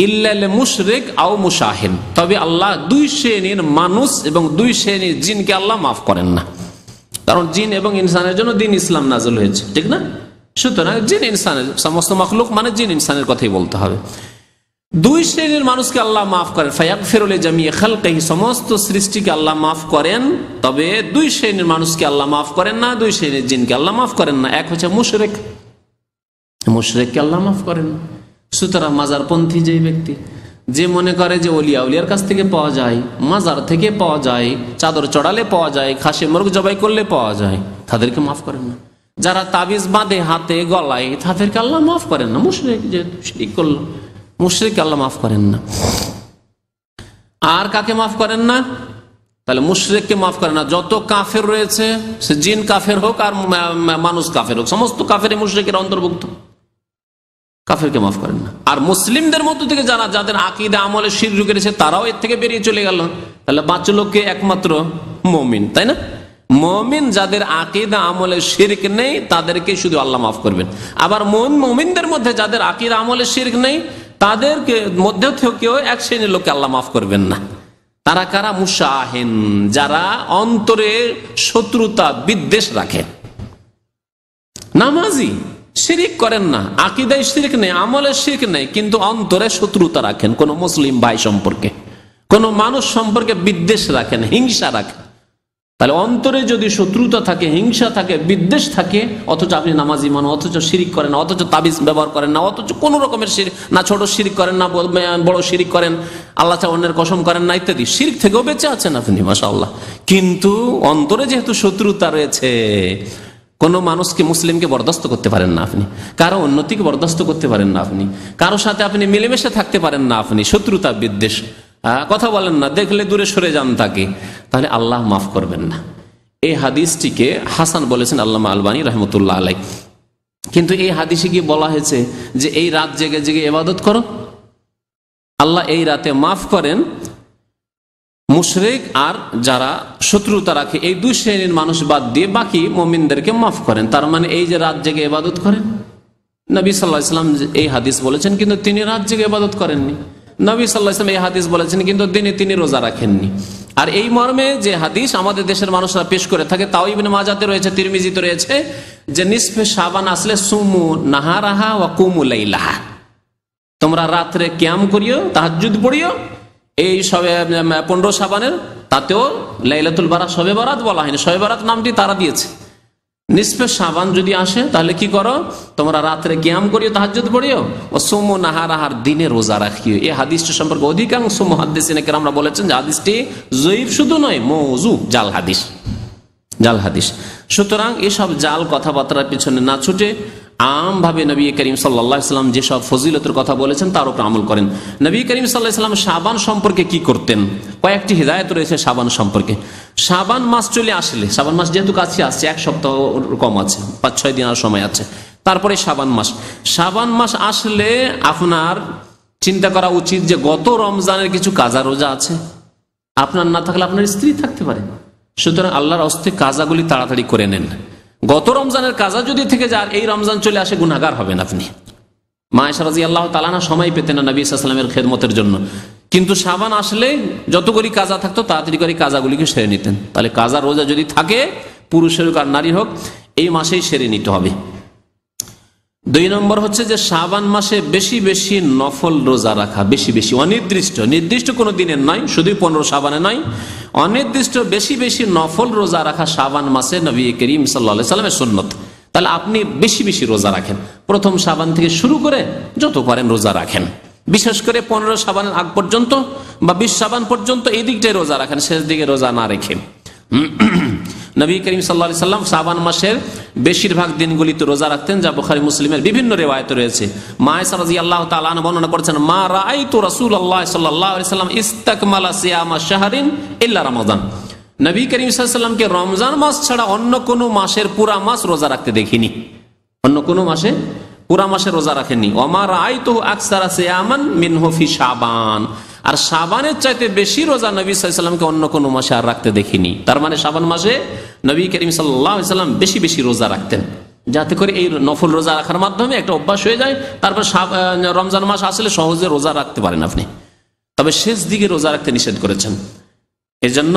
ইল্লা লিল মুশরিক আও মুশাহিন, তবে আল্লাহ 2 শ্রেণীর মানুষ এবং 2 শ্রেণীর জিনকে আল্লাহ মাফ করেন না। কারণ জিন এবং ইনসানের জন্য দ্বীন ইসলাম নাযিল হয়েছে, ঠিক না? সুতরাং জিন ইনসানের, সমস্ত মাখলুক মানে জিন ইনসানের কথাই বলতে হবে। 2 শ্রেণীর মানুষকে আল্লাহ মাফ করেন। ফায়াগফিরু লিজামিই খালকিহি, সমস্ত সৃষ্টিকে আল্লাহ মাফ করেন, তবে 2 শ্রেণীর মানুষকে আল্লাহ মাফ করেন না, 2 শ্রেণীর জিনকে আল্লাহ মাফ করেন না। এক হচ্ছে মুশরিককে আল্লাহ মাফ করেন না। সুতরাং মাজারপন্থী যে ব্যক্তি, যে মনে করে যে ওলিয়া উলিয়ার কাছ থেকে পাওয়া যায়, মাজার থেকে পাওয়া যায়, চাদর চড়ালে পাওয়া যায়, খাসি মুরগ জবাই করলে পাওয়া যায়, তাদেরকে মাফ করেন না। যারা তাবিজ বাঁধে হাতে গলায়, তাদেরকে আল্লাহ মাফ করেন না। মুশরিক যেহেতু শিরক করলো, মুশরিককে আল্লাহ মাফ করেন না। আর কাকে মাফ করেন না? তাহলে মুশরিককে মাফ করেন না। যত কাফের রয়েছে, সে জিন কাফের হোক আর মানুষ কাফের হোক, সমস্ত কাফের মুশরিকের অন্তর্ভুক্ত, কাফেরকে মাফ করেন না। আর মুসলিমদের মধ্যে থেকে যাদের আকীদা আমলে শিরক ঢুকেছে, তারাও এর থেকে বেরিয়ে চলে গেল। তাহলে বাঁচলো কে? একমাত্র মুমিন, তাই না? মুমিন যাদের আকীদা আমলে শিরক নেই, তাদেরকে শুধু আল্লাহ মাফ করবেন। আবার মুমিনদের মধ্যে যাদের আকীদা আমলে শিরক নেই, তাদেরকে মধ্যে থেকেও এক শ্রেণীর লোককে আল্লাহ মাফ করবেন না। তারা কারা? মুশাহিন, যারা অন্তরে শত্রুতা বিদ্বেষ রাখে। নামাজি, শিরিক করেন না, আকীদায় শিরিক নেই, আমলে শিরিক নেই, কিন্তু অন্তরে শত্রুতা রাখেন কোন মুসলিম ভাই সম্পর্কে, কোন মানুষ সম্পর্কে বিদ্বেষ রাখেন, হিংসা রাখেন। তাহলে অন্তরে যদি শত্রুতা থাকে, হিংসা থাকে, বিদ্বেষ থাকে, অথচ আপনি নামাজি মানুষ, অথচ শিরিক করেন না, অথচ তাবিজ ব্যবহার করেন না, অথচ কোন রকমের শিরিক না, ছোট শিরিক করেন না, বড় শিরিক করেন, আল্লাহ ছাড়া অন্যের কসম করেন না, ইত্যাদি, শিরিক থেকেও বেঁচে আছেন আপনি, মাশাআল্লাহ। কিন্তু অন্তরে যেহেতু শত্রুতা রয়েছে, কোন মানুষকে, মুসলিমকে বরদাস্ত করতে পারেন না আপনি, কারো উন্নতিকে বরদাস্ত করতে পারেন না আপনি, কারোর সাথে আপনি মিলেমিশে থাকতে পারেন না আপনি, শত্রুতা বিদ্বেষ, কথা বলেন না, দেখলে দূরে সরে যান তাকে, তাহলে আল্লাহ মাফ করবেন না। এই হাদিসটিকে হাসান বলেছেন আল্লামা আলবানী রহমতুল্লাহ আলাই। কিন্তু এই হাদিসে কি বলা হয়েছে যে এই রাত জেগে জেগে ইবাদত করো? আল্লাহ এই রাতে মাফ করেন মুশরিক আর যারা শত্রুতা রাখে, এই 2 শ্রেণীর মানুষ বাদ দিয়ে বাকি মুমিনদেরকে মাফ করেন। তার মানে এই যে রাত জেগে ইবাদত করেন, নবী সাল্লাল্লাহু আলাইহি ওয়াসাল্লাম এই হাদিস বলেছেন, কিন্তু তিনি রাত জেগে ইবাদত করেননি। নবী সাল্লাল্লাহু আলাইহি ওয়াসাল্লাম এই হাদিস বলেছেন, কিন্তু দিনে তিনি রোজা রাখেননি। আর এই মর্মে যে হাদিস আমাদের দেশের মানুষরা পেশ করে থাকে, তাও ইবনে মাজাতে রয়েছে, তিরমিজিতে রয়েছে, যে নিসফে শাবান আসলে সুমু নাহারাহা ওয়া কুমু লাইলাহা, তোমরা রাত্রে কিয়াম করিও, তাহাজ্জুদ পড়িও। এই সবে 15 শাবানের, তাতেও লাইলাতুল বারাত, শবে বারাত বলা হয়নি, শবে বারাত নামটি তারা দিয়েছে। নিসফে শাবান যদি আসে তাহলে কি করো, তোমরা রাত্রে কিয়াম করিও, তাহাজ্জুদ পড়িও, ও সুমু নাহারাহার, দিনে রোজা রাখিও। এই হাদিসটি সম্পর্কে অধিকাংশ মুহাদ্দিসিনে কেরামরা বলেছেন যে হাদিসটি যঈফ শুধু নয়, মওযু, জাল হাদিস, জাল হাদিস। সুতরাং এসব জাল কথাবার্তার পিছনে না ছুটে আমভাবে নবী করিম সাল্লাল্লাহু আলাইহি ওয়াসাল্লাম যেসব ফজিলতের কথা বলেছেন তার উপর আমল করেন। নবী করিম সাল্লাল্লাহু আলাইহি ওয়াসাল্লাম শাবান সম্পর্কে কি করতেন, কয়েকটি হিদায়াত রয়েছে শাবান সম্পর্কে। শাবান মাস চলে আসলে, শাবান মাস যেহেতু কাছে আসছে, 1 সপ্তাহ কম আছে, 5-6 দিন আর সময় আছে, তারপরে শাবান মাস। শাবান মাস আসলে আপনার চিন্তা করা উচিত যে গত রমজানের কিছু কাজা রোজা আছে, আপনার না থাকলে আপনার স্ত্রী থাকতে পারে, সুতরাং আল্লাহর হস্তে কাজাগুলি তাড়াতাড়ি করে নেন। গত রমজানের কাজা যদি থেকে যায়, এই রমজান চলে আসে, গুনাহগার হবেন আপনি। মা আয়েশা রাদিয়াল্লাহু তাআলা আনহা সময় পেতেন না নবী সাল্লাল্লাহু আলাইহি ওয়াসাল্লামের খেদমতের জন্য, কিন্তু শাবান আসলে যত করে কাজা থাকতো তাড়াতাড়ি করে কাজাগুলিকে সেরে নিতেন। তাহলে কাজা রোজা যদি থাকে, পুরুষের হোক আর নারী হোক, এই মাসেই সেরে নিতে হবে। 2 নম্বর হচ্ছে যে শাবান মাসে বেশি বেশি নফল রোজা রাখা, বেশি বেশি, অনির্দিষ্ট, নির্দিষ্ট কোনো দিনের নয়, শুধুই 15 শাবানে নয়, অনির্দিষ্ট বেশি বেশি নফল রোজা রাখা শাবান মাসে নবী করিম সাল্লাল্লাহু আলাইহি ওয়াসাল্লামের সুন্নত। তাহলে আপনি বেশি বেশি রোজা রাখেন, প্রথম শাবান থেকে শুরু করে যত পারেন রোজা রাখেন, বিশেষ করে 15 শাবানের আগ পর্যন্ত বা 20 শাবান পর্যন্ত এই দিকটাই রোজা রাখেন, শেষ দিকে রোজা না রেখে। নবী করিম সাল্লাল্লাহু আলাইহি ওয়াসাল্লাম শাবান মাসের বেশিরভাগ দিনগুলিতে রোজা রাখতেন, যা বুখারী মুসলিমের বিভিন্ন রিওয়ায়াত রয়েছে। মা আয়েশা রাদিয়াল্লাহু তাআলা আনহা বর্ণনা করেছেন, মা রাআইতু রাসূলুল্লাহ সাল্লাল্লাহু আলাইহি ওয়াসাল্লাম ইসতাকমালা সিয়ামা শাহরিন ইল্লা রমাদান। নবী করিম সাল্লাল্লাহু আলাইহি ওয়াসাল্লামকে রমজান মাস ছাড়া অন্য কোনো মাসের পুরা মাস রোজা রাখতে দেখিনি, অন্য কোনো মাসে পুরা মাসে রোজা রাখেননি। ওয়া মা রাআইতুহু আকসারা সিয়ামান মিনহু ফি শাবান, আর শাবানের চাইতে বেশি রোজা নবী সাল্লাল্লাহু আলাইহি ওয়াসাল্লামকে অন্য কোনো মাসে আর রাখতে দেখিনি। তার মানে শাবান মাসে নবী করিম সাল্লাল্লাহু আলাইহি ওয়াসাল্লাম বেশি বেশি রোজা রাখতেন, যাতে করে এই নফল রোজা রাখার মাধ্যমে একটা অভ্যাস হয়ে যায়, তারপর রমজান মাস আসলে সহজে রোজা রাখতে পারেন আপনি। তবে শেষ দিকে রোজা রাখতে নিষেধ করেছেন, এজন্য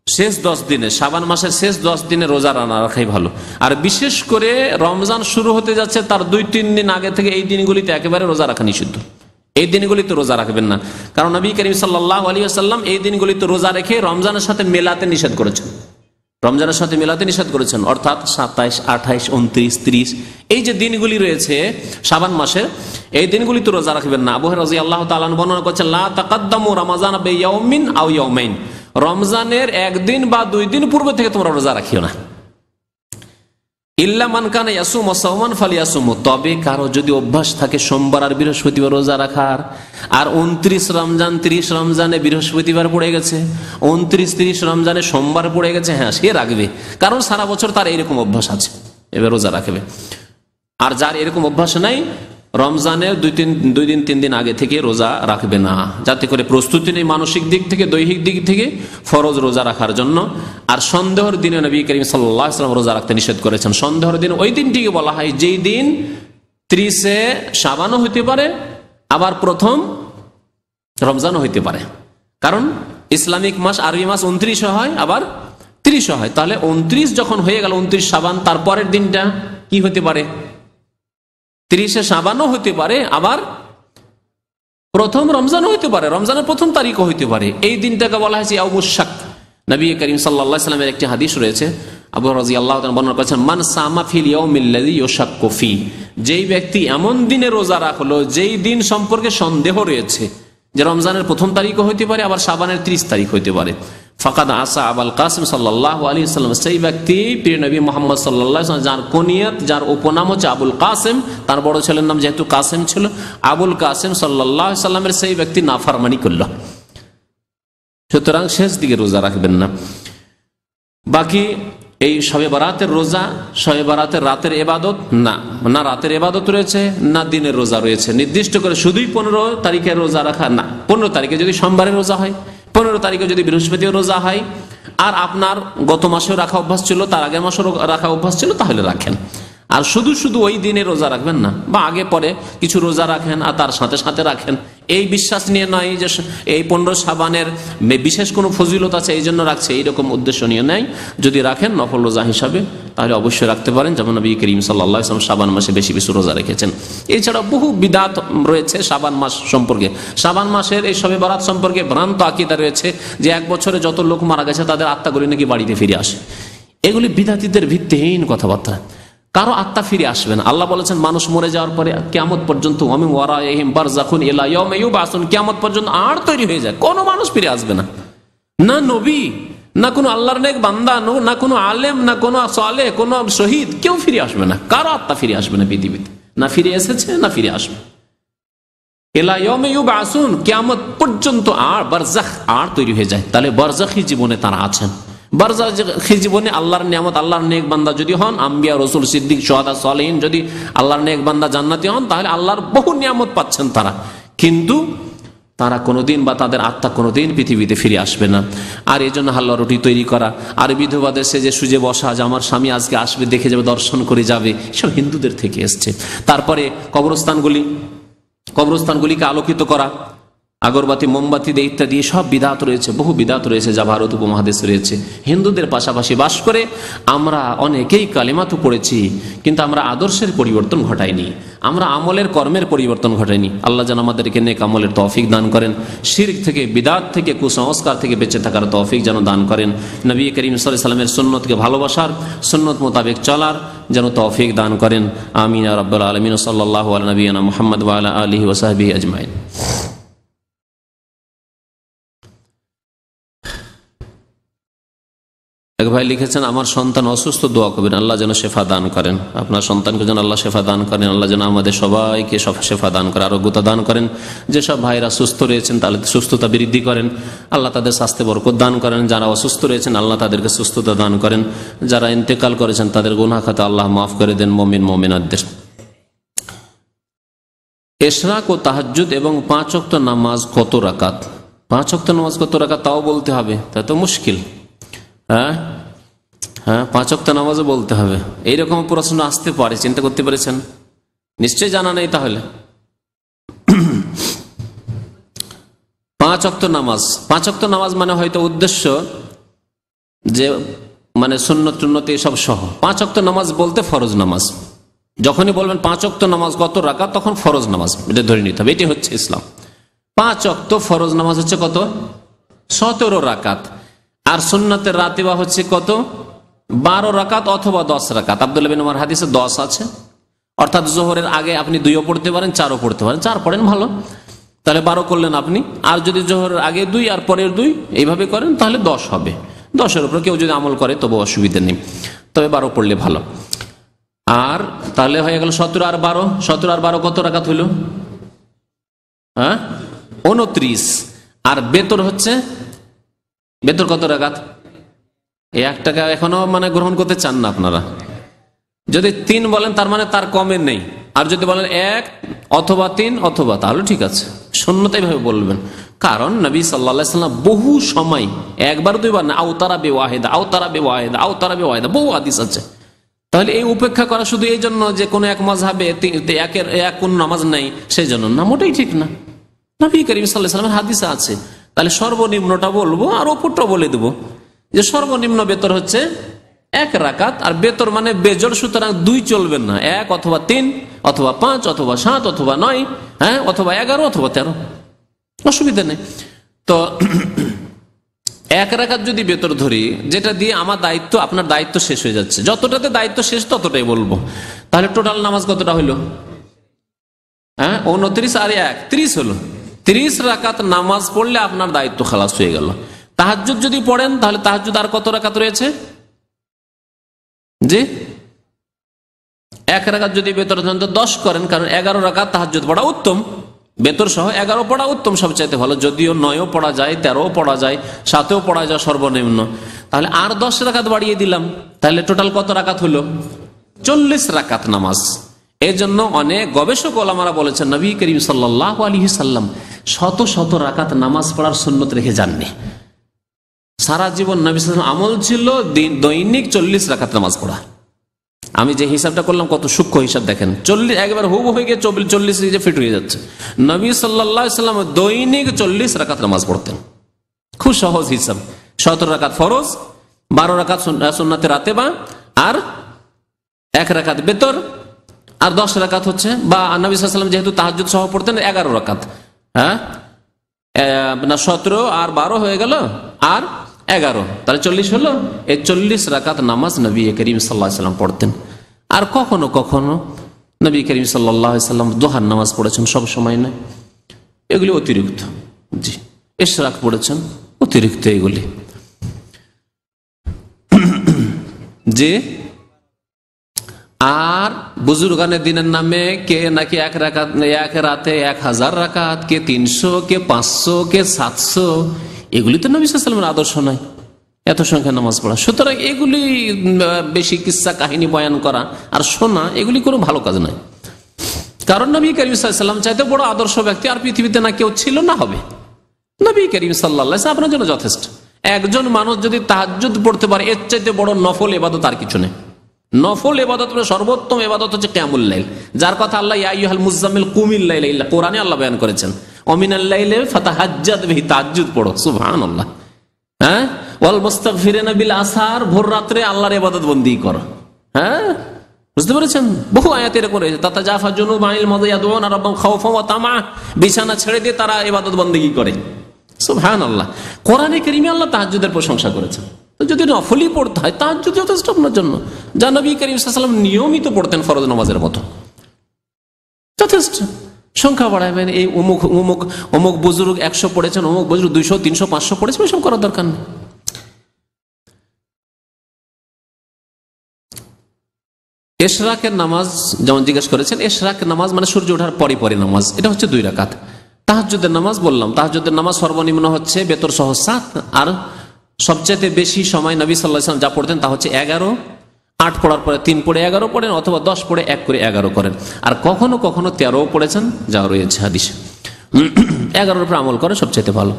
শেষ 10 দিনে, শাবান মাসের শেষ 10 দিনে রোজা না রাখাই ভালো। আর বিশেষ করে রমজান শুরু হতে যাচ্ছে তার 2-3 দিন আগে থেকে এই দিনগুলিতে একেবারে রোজা রাখা নিষিদ্ধ, এই দিনগুলিতে রোজা রাখবেন না। কারণ নবী করিম সাল্লাল্লাহু আলাইহি ওয়াসাল্লাম এই দিনগুলিতে রোজা রেখে রমজানের সাথে মেলাতে নিষেধ করেছেন, রমজানের সাথে মেলাতে নিষেধ করেছেন, অর্থাৎ 27, 28, 29, 30 এই যে দিনগুলি রয়েছে শাবান মাসের, এই দিনগুলিতে রোজা রাখবেন না। আবু হুরায়রা রাদিয়াল্লাহু তাআলা বর্ণনা করছেন, লা তাকাদ্দামু রমাজান বিয়াউমিন আও ইয়াউমাইন, রমজানের 1 দিন বা 2 দিন পূর্ব থেকে তোমরা রোজা রাখিও না। ইল্লা মান কানা ইয়াসুমু সাওমান ফালিয়াসুমু, তবে কারো যদি অভ্যাস থাকে সোমবার আর বৃহস্পতিবার রোজা রাখার, আর 29 রমজান 30 রমজানে বৃহস্পতিবার পড়ে গেছে, 29-30 রমজানে সোমবার পড়ে গেছে, হ্যাঁ সে রাখবে, কারণ সারা বছর তার এরকম অভ্যাস আছে, এবার রোজা রাখবে। আর যার এরকম অভ্যাস নাই, রমজানের 2-3 দিন আগে থেকে রোজা রাখবে না, যাতে করে প্রস্তুতি নেই মানসিক দিক থেকে, দৈহিক দিক থেকে ফরজ রোজা রাখার জন্য। আর সন্দেহের দিনে নবী করিম সাল্লাল্লাহু আলাইহি ওয়াসাল্লাম রোজা রাখতে নিষেধ করেছেন। সন্দেহের দিন ওই দিনটিকে বলা হয় যেই দিন 30-এ শাবানও হইতে পারে, আবার প্রথম রমজানও হইতে পারে, কারণ ইসলামিক মাস আরবি মাস 29 হয়, আবার 30 হয়। তাহলে 29 যখন হয়ে গেল, 29 শাবান, তারপরের দিনটা কি হতে পারে, 30-এ শাবানও হতে পারে, আবার প্রথম রমজানও হতে পারে, রমজানের প্রথম তারিখও হইতে পারে। এই দিনটাকে বলা হয়েছে ইয়াউমুশ শাক। নবী করিম সাল্লাল্লাহু আলাইহি ওয়াসাল্লামের একটি হাদিস রয়েছে, আবু হুরায়রা রাদিয়াল্লাহু তাআলা বর্ণনা করেছেন, মান সামা ফিল ইয়াউমিল্লাযী ইউশাক্কু ফি, যেই ব্যক্তি এমন দিনে রোজা রাখলো যেই দিন সম্পর্কে সন্দেহ রয়েছে, যে রমজানের প্রথম তারিখও হইতে পারে, আবার শাবানের 30 তারিখ হইতে পারে, ফাকাদ আসা আবুল কাসিম সাল্লাল্লাহু আলাইহি ওয়াসাল্লাম, সেই ব্যক্তি প্রিয় নবী মুহাম্মদ সাল্লাল্লাহু আলাইহি ওয়াসাল্লাম, যার কুনিয়াত, যার উপনাম হচ্ছে আবুল কাসিম, তার বড় ছেলের নাম যেহেতু কাসিম ছিল, আবুল কাসিম সাল্লাল্লাহু আলাইহি ওয়াসাল্লামের সেই ব্যক্তি নাফরমানি করল। সুতরাং শেষ দিকে রোজা রাখবেন না। বাকি এই শবে বারাতের রোজা, শবে বারাতের রাতের ইবাদত না, না রাতের ইবাদত রয়েছে, না দিনের রোজা রয়েছে। নির্দিষ্ট করে শুধুই 15 তারিখের রোজা রাখা না, 15 তারিখে যদি সোমবারের রোজা হয়, 15 তারিখে যদি বৃহস্পতিবার রোজা হয়, আর আপনার গত মাসেও রাখা অভ্যাস ছিল, তার আগের মাসেও রাখা অভ্যাস ছিল, তাহলে রাখেন। আর শুধু শুধু ওই দিনে রোজা রাখবেন না, বা আগে পরে কিছু রোজা রাখেন আর তার সাথে সাথে রাখেন, এই বিশ্বাস নিয়ে নয় যে এই 15 শাবানের বিশেষ কোনো ফজিলত আছে এই জন্য রাখছে, এইরকম উদ্দেশ্য নিয়ে নেয়। যদি রাখেন নফল রোজা হিসাবে তাহলে অবশ্যই রাখতে পারেন, যেমন নবী করিম সাল্লাল্লাহু আলাইহি ওয়াসাল্লাম শাবান মাসে বেশি বেশি রোজা রেখেছেন। এছাড়া বহু বিদআত রয়েছে শাবান মাস সম্পর্কে। শাবান মাসের এই শবে বরাত সম্পর্কে ভ্রান্ত আকীদা রয়েছে যে এক বছরে যত লোক মারা গেছে তাদের আত্মাগুলি নাকি বাড়িতে ফিরে আসে। এগুলি বিদআতীদের ভিত্তিহীন কথাবার্তা। কারো আত্মা ফিরে আসবে না। আল্লাহ বলেছেন মানুষ মরে যাওয়ার পরে কিয়ামত পর্যন্ত ওয়ামিন ওয়ারাইহিম বারযাখুন ইলা ইয়াউমি ইউবআসুন, কিয়ামত পর্যন্ত আর তৈরি হয়ে যায়, কোনো মানুষ ফিরে আসবে না, না নবী, না কোনো আল্লাহর নেক বান্দা, না কোনো আলেম, না কোনো সালেহ, কোনো শহীদ, কেউ ফিরে আসবে না। কারো আত্মা ফিরে আসবে না পৃথিবীতে, না ফিরে এসেছে না ফিরে আসবে। ইলা ইয়াউমি ইউবআসুন, কিয়ামত পর্যন্ত আর বারযাখ আর তৈরি হয়ে যায়। তাহলে বারযাখী জীবনে তারা আছেন। বারযাখী জীবনে আল্লাহর নিয়ামত, আল্লাহর নেক বান্দা যদি হন, আম্বিয়া রাসূল সিদ্দিক শুহাদা সালেহিন যদি আল্লাহর নেক বান্দা জান্নাতি হন, তাহলে আল্লাহর বহু নিয়ামত পাচ্ছেন তারা। কিন্তু তারা কোনোদিন বা তাদের আত্মা কোনোদিন পৃথিবীতে ফিরে আসবে না। আর এই জন্য হালুয়া রুটি তৈরি করা, আর বিধবাদের সেজে সুজে বসা, যে আমার স্বামী আজকে আসবে, দেখে যাবে, দর্শন করে যাবে, সব হিন্দুদের থেকে এসছে। তারপরে কবরস্থানগুলিকে আলোকিত করা, আগরবাতি মোমবাতি দিয়ে ইত্যাদি সব বিদআত রয়েছে, বহু বিদআত রয়েছে যা ভারত উপমহাদেশে রয়েছে। হিন্দুদের পাশাপাশি বাস করে আমরা অনেকেই কালেমা তো পড়েছি, কিন্তু আমরা আদর্শের পরিবর্তন ঘটাইনি, আমরা আমলের কর্মের পরিবর্তন ঘটাইনি। আল্লাহ যেন আমাদেরকে নেক আমলের তৌফিক দান করেন, শিরক থেকে, বিদআত থেকে, কুসংস্কার থেকে বেঁচে থাকার তৌফিক যেন দান করেন, নবী করিম সাল্লাল্লাহু আলাইহি ওয়াসাল্লামের সুন্নতকে ভালোবাসার, সুন্নত মোতাবেক চলার যেন তৌফিক দান করেন। আমিন ইয়া রাব্বাল আলামিন। সাল্লাল্লাহু আলা নবিয়িনা মুহাম্মদ ওয়া আলা আলিহি ওয়া সাহবিহি আজমাইন। এক ভাই লিখেছেন, আমার সন্তান অসুস্থ, দোয়া করবেন আল্লাহ যেন শেফা দান করেন। আপনার সন্তানকে যেন আল্লাহ শেফা দান করেন, আল্লাহ যেন আমাদের সবাইকে শেফা দান করেন, আরোগ্যতা দান করেন। যেসব ভাইরা সুস্থ রয়েছেন তাদের সুস্থতা বৃদ্ধি করেন, আল্লাহ তাদের স্বাস্থ্যে বরকত দান করেন। যারা অসুস্থ রয়েছেন আল্লাহ তাদেরকে সুস্থতা দান করেন। যারা ইন্তেকাল করেছেন তাদের গুনাহ খাতা আল্লাহ মাফ করে দেন মুমিন মুমিনাতদের। ইশরাক ও তাহাজ্জুদ এবং 5 ওয়াক্ত নামাজ কত রাকাত? 5 ওয়াক্ত নামাজ কত রাকাত তাও বলতে হবে, তা তো মুশকিল। হ্যাঁ, 5 ওয়াক্ত নামাজও বলতে হবে, এইরকম প্রশ্ন আসতে পারে, চিন্তা করতে পেরেছেন? নিশ্চয় জানা নেই তাহলে। 5 ওয়াক্ত নামাজ, 5 ওয়াক্ত নামাজ মানে হয়তো উদ্দেশ্য যে মানে সুন্নত টুন্নত এসব সহ। 5 ওয়াক্ত নামাজ বলতে ফরজ নামাজ। যখনই বলবেন 5 ওয়াক্ত নামাজ কত রাকাত, তখন ফরজ নামাজ এটা ধরে নিতে হবে, এটি হচ্ছে ইসলাম। 5 ওয়াক্ত ফরজ নামাজ হচ্ছে কত? 17 রাকাত। আর সুন্নতের রাতিবা হচ্ছে কত? 12 রাকাত অথবা 10 রাকাত। আব্দুল্লাহ বিন উমর হাদিসে 10 আছে, অর্থাৎ জোহরের আগে আপনি 2ও পড়তে পারেন, 4ও পড়তে পারেন। 4 পড়েন ভালো, তাহলে 12 করলেন আপনি। আর যদি জোহরের আগে 2 আর পরের 2 এইভাবে করেন তাহলে 10 হবে। 10-এর উপর কেউ যদি আমল করে তবু অসুবিধা নেই, তবে 12 পড়লে ভালো। আর তাহলে হয়ে গেল 17 আর 12। 17 আর 12 কত রাকাত হইল? 29। আর বেতর হচ্ছে, বেতর কত রাকাত? 1 টাকা এখনো মানে গ্রহণ করতে চান না আপনারা। যদি 3 বলেন তার মানে তার কমে নেই, আর যদি বলেন 1 অথবা 3 অথবা, তাহলে ঠিক আছে, সুন্নত এইভাবে বলবেন। কারণ নবী সাল্লাল্লাহু আলাইহি ওয়াসাল্লাম বহু সময়, 1 2 বার না, আওতারা বিওয়াহিদা, আওতারা বিওয়াহিদা, আওতারা বিওয়াহিদা, বহু হাদিস আছে। তাহলে এই উপেক্ষা করা শুধু এই জন্য যে কোনো এক মাযহাবে এক কোন নামাজ নাই সেই জন্য না, মোটেই ঠিক না। নবী করিম সাল্লাল্লাহু আলাইহি ওয়াসাল্লামের হাদিসে আছে। তাহলে সর্বনিম্নটা বলবো আর ওপরটা বলে দেবো যে সর্বনিম্ন বেতর হচ্ছে 1 রাকাত। আর বেতর মানে বেজড়, সুতরাং 2 চলবেন না, 1 অথবা 3 অথবা 5 অথবা 7 অথবা 9, অথবা 11 অথবা 13, অসুবিধা নেই। তো 1 রাকাত যদি বেতর ধরি, যেটা দিয়ে আমার দায়িত্ব, আপনার দায়িত্ব শেষ হয়ে যাচ্ছে, যতটাতে দায়িত্ব শেষ ততটাই বলবো। তাহলে টোটাল নামাজ কতটা হইল? 29 আর 1 30 হলো। 30 রাকাত নামাজ পড়লে আপনার দায়িত্ব খালাস হয়ে গেল। তাহাজ্জুদ যদি পড়েন তাহলে তাহাজ্জুদ আর কত রাকাত রয়েছে? জি, 1 রাকাত যদি বেতর 10 করেন, কারণ 11 রাকাত তাহাজ্জুদ পড়া উত্তম, বেতর সহ 11 পড়া উত্তম, সবচাইতে ভালো। যদিও 9ও পড়া যায়, 13ও পড়া যায়, 7ও পড়া যায় সর্বনিম্ন। তাহলে আর 10 রাকাত বাড়িয়ে দিলাম, তাহলে টোটাল কত রাকাত হলো? 40 রাকাত নামাজ। এই জন্য অনেক গবেষক ওলামারা বলেছেন নবী করিম সাল্লাল্লাহু আলাইহি সাল্লাম শত শত রাকাত নামাজ পড়ার সুন্নত রেখে যাননি। সারা জীবন নবী সাল্লাল্লাহু আলাইহি ওয়াসাল্লাম আমল ছিল দৈনিক 40 রাকাত নামাজ পড়া। আমি যে হিসাবটা করলাম কত সূক্ষ্ম হিসাব দেখেন, 40 একবার হুব হয়ে গিয়ে 40 ফিট হয়ে যাচ্ছে। নবী সাল্লাল্লাহু আলাইহি ওয়াসাল্লাম দৈনিক 40 রাকাত নামাজ পড়তেন। খুব সহজ হিসাব, 17 রাকাত ফরজ, 12 রাকাত সুন্নাতে রাতেবা, আর 1 রাকাত বেতর, আর 10 রাকাত হচ্ছে, বা নবী সাল্লাল্লাহু আলাইহি ওয়াসাল্লাম যেহেতু তাহাজ্জুদ সহ পড়তেন 11 রাকাত, হ্যাঁ না 17 আর 12 হয়ে গেল, আর 11, তাহলে 40 হলো। এই 40 রাকাত নামাজ নবী করিম সাল্লাল্লাহু আলাইহি ওয়াসাল্লাম পড়তেন। আর কখনো কখনো নবী করিম সাল্লাল্লাহু আলাইহি ওয়াসাল্লাম দুহার নামাজ পড়েছেন, সব সময় নয়, এগুলি অতিরিক্ত। জি, ইশরাক পড়েছেন, অতিরিক্ত এগুলি। যে আর বুজুর্গানের দিনের নামে কে নাকি 1 রাতে 1000 রাকাত, কে 300, কে 500, কে 700, এগুলি তো নবী সাল্লাল্লাহু আলাইহি ওয়াসাল্লামের আদর্শ নয়, এত সংখ্যা নামাজ পড়া। সুতরাং এগুলি বেশি কিসসা কাহিনী বয়ান করা আর শোনা, এগুলি কোনো ভালো কাজ নয়। কারণ নবী করিম সাল্লাল্লাহু আলাইহি ওয়াসাল্লাম চাইতে বড় আদর্শ ব্যক্তি আর পৃথিবীতে না কেউ ছিল না হবে। নবী করিম সাল্লাল্লাহু আলাইহি ওয়াসাল্লাম আপনার জন্য যথেষ্ট। একজন মানুষ যদি তাহাজ্জুদ পড়তে পারে, এর চাইতে বড় নফল ইবাদত আর কিছু নেই। নফল ইবাদত সর্বোত্তম ইবাদত হচ্ছে কিয়ামুল লাইল, যার কথা আল্লাহ ইয়া আইয়ুহাল মুযাম্মিল কুমিল লাইলা ইল্লা, কোরআনে আল্লাহ বয়ান করেছেন ওয়ামিনাল লাইলি ফাতাহাজ্জাদ বিহি, তাহাজ্জুদ পড়ো, সুবহানাল্লাহ। হ্যাঁ, ওয়াল মুস্তাগফিরিনা বিল আসহার, ভোর রাতে আল্লাহর ইবাদত বন্দেগী করো। হ্যাঁ, বুঝতে পেরেছেন? বহু আয়াতে এরকম রয়েছে, তাতাজাফা জুনুবুহুম আনিল মাদাজি ইয়াদউনা রাব্বাহুম খাওফান ওয়া তামআ, বিছানা ছেড়ে দিয়ে তারা ইবাদত বন্দেগী করে। সুবহানাল্লাহ। কোরআনে কারীমে আল্লাহ তাহাজ্জুদের প্রশংসা করেছেন। তো যদি নফলি পড়তে হয়, তাহাজ্জুদ যথেষ্ট আপনার জন্য, যা নবী করিম সাল্লাল্লাহু আলাইহি ওয়াসাল্লাম নিয়মিত পড়তেন ফরজ নামাজের মতো, যথেষ্ট। সংখ্যা বাড়াবেন, এই অমুক অমুক অমুক বুজুর্গ 100 পড়েছেন, অমুক বুজুর্গ 200, 300, 500 পড়েছেন, এসব করার দরকার নেই। ইশরাকের নামাজ যেমন জিজ্ঞেস করেছেন, ইশরাকের নামাজ মানে সূর্য ওঠার পরে পরে নামাজ, এটা হচ্ছে 2 রাকাত। তাহাজ্জুদের নামাজ বললাম, তাহাজ্জুদের নামাজ সর্বনিম্ন হচ্ছে বেতর সহ 7, আর সবচেয়ে বেশি সময় নবী সাল্লাল্লাহু আলাইহি ওয়াসাল্লাম যা পড়তেন তা হচ্ছে 11, 8 পড়ার পরে 3 পড়ে 11 পড়েন, অথবা 10 পড়ে 1 করে 11 করেন, আর কখনো কখনো 13 পড়েছেন, যা রয়েছে হাদিসে। 11-এর উপর আমল করে সবচেয়ে ভালো।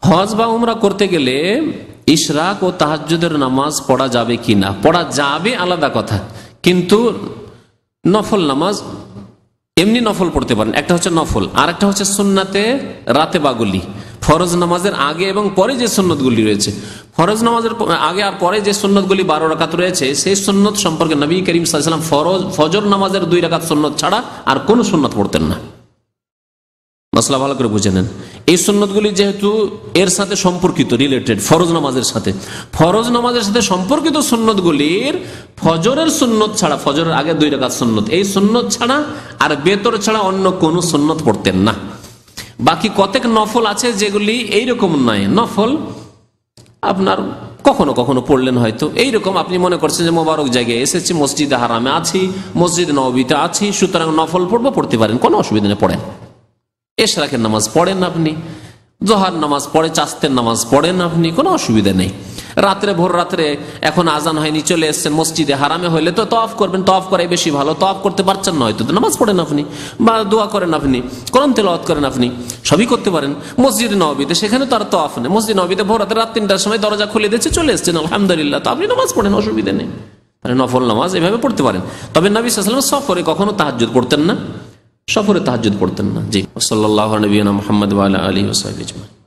হজ বা উমরা করতে গেলে ইশরাক ও তাহাজ্জুদের নামাজ পড়া যাবে কিনা, পড়া যাবে আলাদা কথা, কিন্তু নফল নামাজ এমনি নফল পড়তে পারেন, একটা হচ্ছে নফল, আর একটা হচ্ছে সুন্নাতে রাতে বাগুলি। ফরজ নামাজের আগে এবং পরে যে সুন্নতগুলি রয়েছে, ফরজ নামাজের আগে আর পরে যে সুন্নতগুলি 12 রাকাত রয়েছে, সেই সুন্নত সম্পর্কে নবী করিম সাল্লাল্লাহু আলাইহি ওয়াসাল্লাম ফজর নামাজের 2 রাকাত সুন্নত ছাড়া আর কোনো সুন্নত পড়তেন না। মাসলা ভালো করে বুঝে নেন। এই সুন্নতগুলি যেহেতু এর সাথে সম্পর্কিত, রিলেটেড ফরজ নামাজের সাথে, ফরজ নামাজের সাথে সম্পর্কিত সুন্নতগুলির ফজরের সুন্নত ছাড়া, ফজরের আগে 2 রাকাত সুন্নত, এই সুন্নত ছাড়া আর বেতর ছাড়া অন্য কোনো সুন্নত পড়তেন না। বাকি কতক নফল আছে যেগুলি এইরকম নয়, নফল আপনার কখনো কখনো পড়লেন, হয়তো এইরকম আপনি মনে করছেন যে মোবারক জায়গায় এসেছি, মসজিদে হারামে আছি, মসজিদ নববীতে আছি, সুতরাং নফল পড়বো, পড়তে পারেন, কোনো অসুবিধা নেই, পড়েন। ইশরাকের নামাজ পড়েন আপনি, জোহর নামাজ পড়ে, চাস্তের নামাজ পড়েন আপনি, কোনো অসুবিধা নেই। রাত্রে ভোর রাত্রে এখন আজান হয়নি, চলে এসছেন মসজিদে হারামে, হইলে তো তওয়াফ করবেন, তওয়াফ করাই বেশি ভালো। তওয়াফ করতে পারছেন না হয়তো, নামাজ পড়েন আপনি, বা দোয়া করেন আপনি, কোরআন তেলাওয়াত করেন আপনি, সবই করতে পারেন। মসজিদে নববীতে, সেখানে তো আর তওয়াফ নেই, মসজিদ নববীতে ভোর রাতে রাত 3টার সময় দরজা খুলে দিয়েছে, চলে এসছেন, আলহামদুলিল্লাহ, তো আপনি নামাজ পড়েন, অসুবিধা নেই। মানে নফল নামাজ এভাবে পড়তে পারেন। তবে নবী সাল্লাল্লাহু আলাইহি ওয়াসাল্লাম সফরে কখনো তাহাজ্জুদ পড়তেন না, সফরে তাহাজ্জুদ পড়তেন না। জি, সাল্লাল্লাহু আলাইহি ওয়া সাল্লাম মুহাম্মদ ওয়া আলা আলিহি ওয়া সাহবিহি আজমাইন।